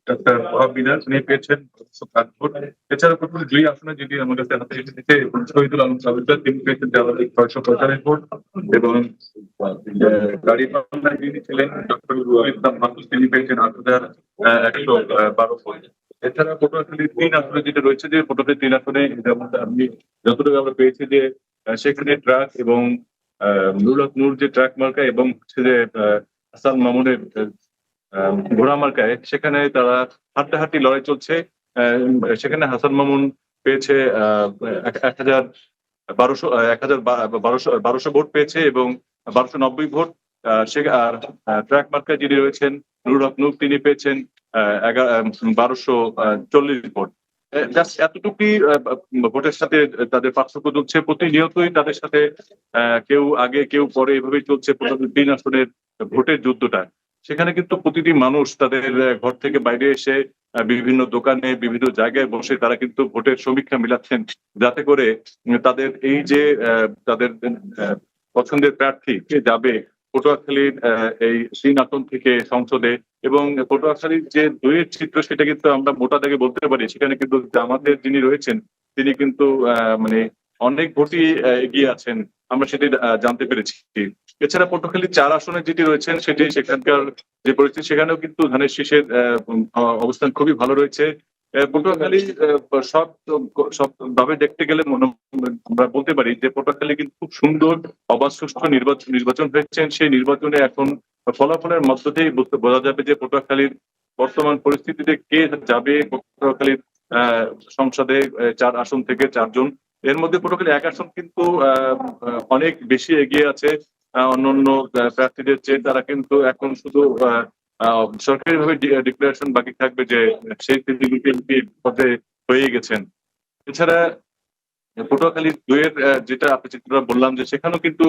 ডাক্তার মিনার, তিনি পেয়েছেন ৭ ভোট। এছাড়া প্রথমে ২ আসনে যদি আমার কাছে হাতে এসেছে শহীদুল আলম সাবিদার, তিনি পেয়েছেন ৬৪৫ ভোট এবং গাড়ি পাল্লায় যিনি ছিলেন ডক্টর ইসলাম মাসুদ, তিনি পেয়েছেন ৮,১১২ ভোট। এছাড়া পটুয়াখালী ৩ আসনে যেটা রয়েছে, যে পটুয়াখালী ৩ আসনে আমি যতটুকু আমরা পেয়েছি যে সেখানে ট্রাক এবং নূর যে ট্রাক মার্কা এবং হচ্ছে যে হাসান মামুনের ঘোড়া মার্কায়, সেখানে তারা হাড্ডাহাড্ডি লড়াই চলছে। সেখানে হাসান মামুন পেয়েছে ১,১১২ ভোট পেয়েছে এবং ১,২৯০ ভোট। আর ট্রাক মার্কায় যিনি রয়েছেন নূর, তিনি পেয়েছেন ১,১২৪০ ভোট। জাস্ট এতটুকুই ভোটের সাথে তাদের পার্থক্য চলছে। প্রতিনিয়তই তাদের সাথে কেউ আগে কেউ পরে এভাবেই চলছে ৩ আসনের ভোটের যুদ্ধটা। সেখানে কিন্তু প্রতিটি মানুষ তাদের ঘর থেকে বাইরে এসে বিভিন্ন দোকানে বিভিন্ন জায়গায় বসে তারা কিন্তু ভোটের সমীক্ষা মিলাচ্ছেন, যাতে করে তাদের এই যে তাদের পছন্দের প্রার্থী কে যাবে পটুয়াখালীর এই ৩ আসন থেকে সংসদে। এবং পটুয়াখালীর যে দুয়ের চিত্র, সেটা কিন্তু আমরা মোটা দাগে বলতে পারি। সেখানে কিন্তু জামাতের যিনি রয়েছেন তিনি কিন্তু মানে অনেক ভোটই এগিয়ে আছেন, আমরা সেটি জানতে পেরেছি। এছাড়া পটুয়াখালীর ৪ আসনে যেটি রয়েছেন, সেটি সেখানকার যে পরিস্থিতি, সেখানেও কিন্তু ধানের শীষের অবস্থান খুবই ভালো রয়েছে। পটুয়াখালী সব ভাবে দেখতে গেলে আমরা বলতে পারি যে পটুয়াখালী কিন্তু খুব সুন্দর অবাধ সুষ্ঠু নির্বাচন হয়েছে। সেই নির্বাচনে এখন ফলাফলের মধ্য দিয়েই বোঝা যাবে যে পটুয়াখালীর বর্তমান পরিস্থিতিতে কে যাবে পটুয়াখালীর সংসদে ৪ আসন থেকে ৪ জন। এর মধ্যে পটুয়াখালী ১ আসন কিন্তু অনেক বেশি এগিয়ে আছে অন্যান্য প্রার্থীদের চেয়ে। তারা কিন্তু এখন শুধু সরকারিভাবে ডিক্লারেশন বাকি থাকবে যে সেই পদে হয়ে গেছেন। এছাড়া পটুয়াখালীর ২-এর যেটা আপনি চিত্রটা বললাম, যে সেখানেও কিন্তু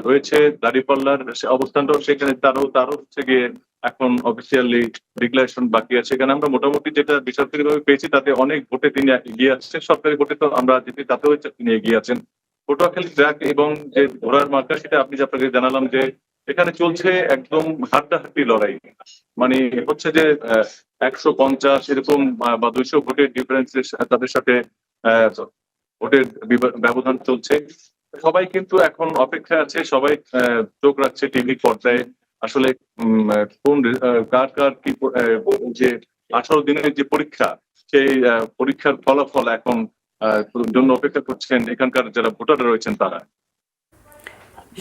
রয়েছে দাঁড়িপাল্লার অবস্থানটাও, সেখানে তারও হচ্ছে গিয়ে এখন অফিসিয়ালি ডিক্লারেশন বাকি আছে। এখানে আমরা মোটামুটি যেটা বেসরকারিভাবে পেয়েছি তাতে অনেক ভোটে তিনি এগিয়ে আসছেন। সরকারি ভোটে তো আমরা যেটি তাতেও তিনি এগিয়ে আছেন। পটুয়াখালী ট্র্যাক এবং যে ঘোড়ার মার্কা সেটা আপনি যে আপনাকে জানালাম যে এখানে চলছে একদম হাড্ডাহাড্ডি লড়াই। মানে হচ্ছে যে 150 এরকম বা 200 ভোটের ডিফারেন্স তাদের সাথে ভোটের ব্যবধান চলছে। সবাই কিন্তু এখন অপেক্ষায় আছে, সবাই চোখ রাখছে টিভি পর্দায় আসলে কোন কার কি যে 18 দিনের যে পরীক্ষা, সেই পরীক্ষার ফলাফল এখন জন্য অপেক্ষা করছেন এখানকার যারা ভোটাররা রয়েছেন তারা।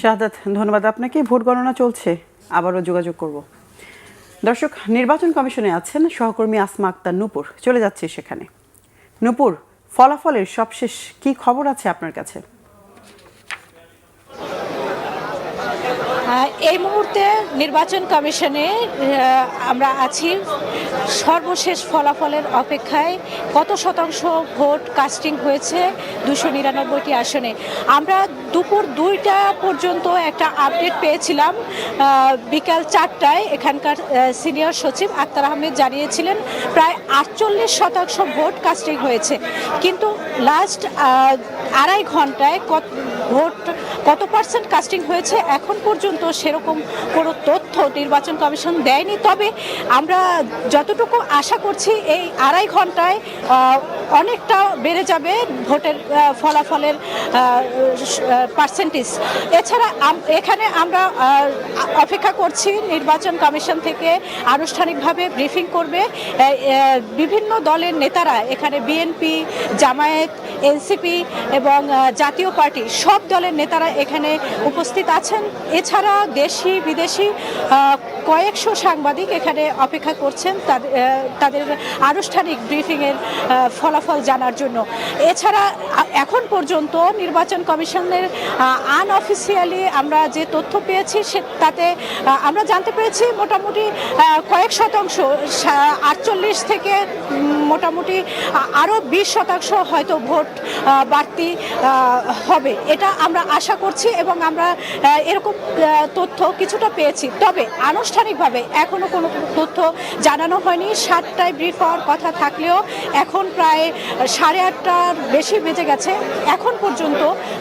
শাহাদাত, ধন্যবাদ আপনাকে। ভোট গণনা চলছে, আবারও যোগাযোগ করব। দর্শক, নির্বাচন কমিশনে আছেন সহকর্মী আসমা আক্তার নূপুর, চলে যাচ্ছে সেখানে। নূপুর, ফলাফলের সবশেষ কি খবর আছে আপনার কাছে? এই মুহূর্তে নির্বাচন কমিশনে আমরা আছি সর্বশেষ ফলাফলের অপেক্ষায়। কত শতাংশ ভোট কাস্টিং হয়েছে 299টি আসনে। আমরা দুপুর 2টা পর্যন্ত একটা আপডেট পেয়েছিলাম। বিকাল 4টায় এখানকার সিনিয়র সচিব আক্তার আহমেদ জানিয়েছিলেন প্রায় 48% ভোট কাস্টিং হয়েছে। কিন্তু লাস্ট 2.5 ঘন্টায় ভোট কত পার্সেন্ট কাস্টিং হয়েছে এখন পর্যন্ত সেরকম কোনো তথ্য নির্বাচন কমিশন দেয়নি। তবে আমরা যতটুকু আশা করছি এই 2.5 ঘন্টায় অনেকটা বেড়ে যাবে ভোটের ফলাফলের পার্সেন্টেজ। এছাড়া এখানে আমরা অপেক্ষা করছি নির্বাচন কমিশন থেকে আনুষ্ঠানিকভাবে ব্রিফিং করবে। বিভিন্ন দলের নেতারা এখানে বিএনপি, জামায়াত, এনসিপি এবং জাতীয় পার্টি সব দলের নেতারা এখানে উপস্থিত আছেন। এছাড়া দেশি বিদেশি কয়েকশো সাংবাদিক এখানে অপেক্ষা করছেন তাদের আনুষ্ঠানিক ব্রিফিংয়ের ফলাফল জানার জন্য। এছাড়া এখন পর্যন্ত নির্বাচন কমিশনের আনঅফিসিয়ালি আমরা যে তথ্য পেয়েছি তাতে আমরা জানতে পেরেছি মোটামুটি কয়েক শতাংশ 48 থেকে মোটামুটি আরও 20% হয়তো ভোট বাড়তি হবে, এটা আমরা আশা করছি এবং আমরা এরকম তথ্য কিছুটা পেয়েছি। তবে আনুষ্ঠানিকভাবে এখনো কোনো তথ্য জানানো হয়নি। 7টায় ব্রিফ হওয়ার কথা থাকলেও এখন প্রায় 8:30টার বেশি বেজে গেছে, এখন পর্যন্ত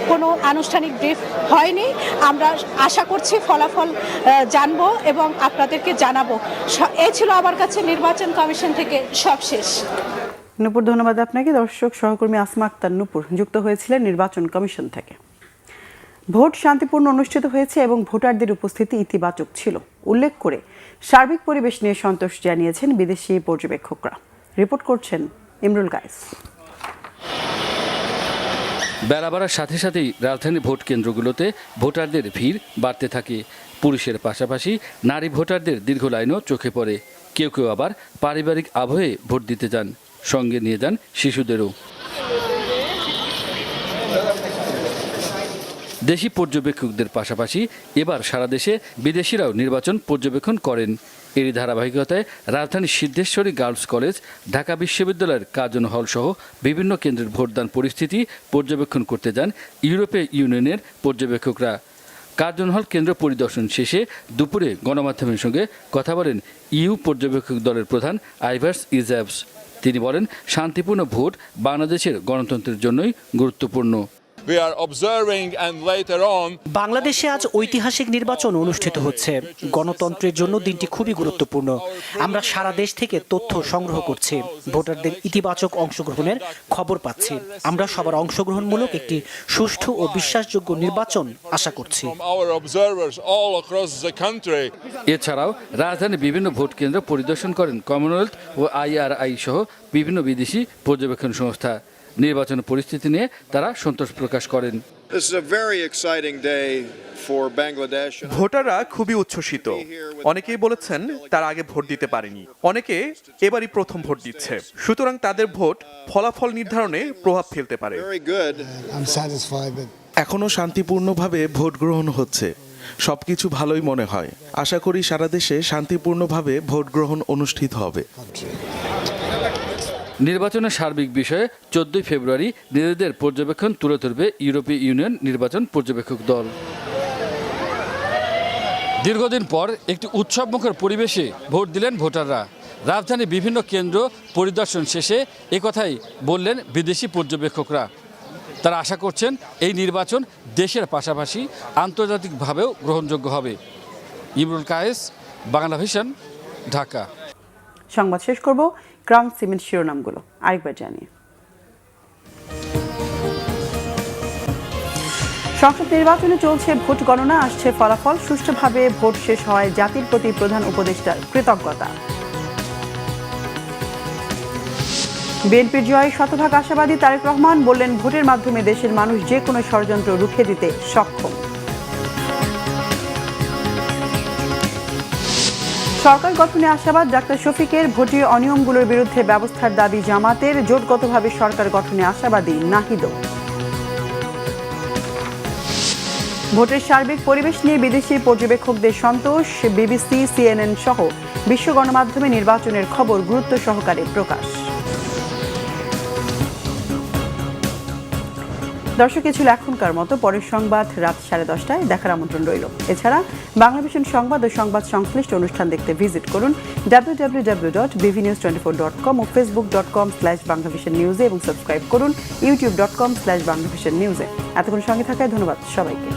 কোনো আনুষ্ঠানিক ব্রিফ হয়নি। আমরা আশা করছি ফলাফল জানবো এবং আপনাদেরকে জানাবো। এই ছিল আমার কাছে নির্বাচন কমিশন থেকে সবশেষ। নূপুর, ধন্যবাদ আপনাকে। দর্শক, সহকর্মী আসমা আক্তার নূপুর যুক্ত হয়েছিলেন নির্বাচন কমিশন থেকে। ভোট শান্তিপূর্ণ অনুষ্ঠিত হয়েছে এবং ভোটারদের উপস্থিতি ইতিবাচক ছিল উল্লেখ করে সার্বিক পরিবেশ নিয়ে সন্তোষ জানিয়েছেন বিদেশি পর্যবেক্ষকরা। রিপোর্ট করছেন ইমরুল গায়েস। বেলা বাড়ার সাথে সাথেই রাজধানী ভোট কেন্দ্রগুলোতে ভোটারদের ভিড় বাড়তে থাকে। পুরুষের পাশাপাশি নারী ভোটারদের দীর্ঘ লাইনও চোখে পড়ে। কেউ কেউ আবার পারিবারিক আবহে ভোট দিতে যান, সঙ্গে নিয়ে যান শিশুদেরও। দেশি পর্যবেক্ষকদের পাশাপাশি এবার সারা দেশে বিদেশিরাও নির্বাচন পর্যবেক্ষণ করেন। এরই ধারাবাহিকতায় রাজধানীর সিদ্ধেশ্বরী গার্লস কলেজ, ঢাকা বিশ্ববিদ্যালয়ের কার্জন হল সহ বিভিন্ন কেন্দ্রের ভোটদান পরিস্থিতি পর্যবেক্ষণ করতে যান ইউরোপীয় ইউনিয়নের পর্যবেক্ষকরা। কার্জন হল কেন্দ্র পরিদর্শন শেষে দুপুরে গণমাধ্যমের সঙ্গে কথা বলেন ইউ পর্যবেক্ষক দলের প্রধান আইভার্স ইজাবস। তিনি বলেন, শান্তিপূর্ণ ভোট বাংলাদেশের গণতন্ত্রের জন্যই গুরুত্বপূর্ণ। বাংলাদেশে আজ ঐতিহাসিক নির্বাচন অনুষ্ঠিত হচ্ছে। গণতন্ত্রের জন্য দিনটি খুবই গুরুত্বপূর্ণ। আমরা সারা দেশ থেকে তথ্য সংগ্রহ করছি, ভোটারদের ইতিবাচক অংশগ্রহণের খবর পাচ্ছি। আমরা সবার অংশগ্রহণমূলক একটি সুষ্ঠু ও বিশ্বাসযোগ্য নির্বাচন আশা করছি। এছাড়াও রাজধানীর বিভিন্ন ভোট কেন্দ্র পরিদর্শন করেন কমনওয়েলথ ও IRI সহ বিভিন্ন বিদেশি পর্যবেক্ষণ সংস্থা। নির্বাচন পরিস্থিতি নিয়ে তারা সন্তোষ প্রকাশ করেন। ভোটাররা খুবই উচ্ছ্বসিত। অনেকেই বলেছেন তারা আগে ভোট দিতে পারেনি, অনেকে এবারই প্রথম ভোট দিচ্ছে, সুতরাং তাদের ভোট ফলাফল নির্ধারণে প্রভাব ফেলতে পারে। এখনো শান্তিপূর্ণভাবে ভোট গ্রহণ হচ্ছে, সবকিছু ভালোই মনে হয়। আশা করি সারা দেশে শান্তিপূর্ণভাবে ভোট গ্রহণ অনুষ্ঠিত হবে। নির্বাচনের সার্বিক বিষয়ে 14 ফেব্রুয়ারি নিজেদের পর্যবেক্ষণ তুলে ধরবে ইউরোপীয় ইউনিয়ন নির্বাচন পর্যবেক্ষক দল। দীর্ঘদিন পর একটি উৎসবমুখর পরিবেশে ভোট দিলেন ভোটাররা। রাজধানীর বিভিন্ন কেন্দ্র পরিদর্শন শেষে একথাই বললেন বিদেশি পর্যবেক্ষকরা। তারা আশা করছেন এই নির্বাচন দেশের পাশাপাশি আন্তর্জাতিকভাবেও গ্রহণযোগ্য হবে। ইমরুল কায়েস, বাংলা ভিশন, ঢাকা। সংবাদ শেষ করব ক্রাউন সিমেন্ট শিরোনামগুলো আরেকবার জানিয়ে। সংসদ নির্বাচনে চলছে ভোট গণনা, আসছে ফলাফল। সুষ্ঠুভাবে ভোট শেষ হয় জাতির প্রতি প্রধান উপদেষ্টার কৃতজ্ঞতা। বিএনপির জয় শতভাগ আশাবাদী তারেক রহমান, বললেন ভোটের মাধ্যমে দেশের মানুষ যে কোনো ষড়যন্ত্র রুখে দিতে সক্ষম। সরকার গঠনে আশাবাদ ডাক্তার শফিকের, ভোটে অনিয়মগুলোর বিরুদ্ধে ব্যবস্থার দাবি জামাতের। জোটগতভাবে সরকার গঠনে আশাবাদী নাহিদও। ভোটের সার্বিক পরিবেশ নিয়ে বিদেশি পর্যবেক্ষকদের সন্তোষ। বিবিসি, সিএনএন সহ বিশ্ব গণমাধ্যমে নির্বাচনের খবর গুরুত্ব সহকারে প্রকাশ। দর্শক, এ ছিল এখনকার মতো। পরের সংবাদ রাত 10:30টায় দেখার আমন্ত্রণ রইল। এছাড়া বাংলা ভিশন সংবাদ ও সংবাদ সংশ্লিষ্ট অনুষ্ঠান দেখতে ভিজিট করুন www.bvnews24.com ও facebook.com/banglavisionnews এবং সাবস্ক্রাইব করুন youtube.com/banglavisionnews। এতক্ষণ সঙ্গে থাকায় ধন্যবাদ সবাইকে।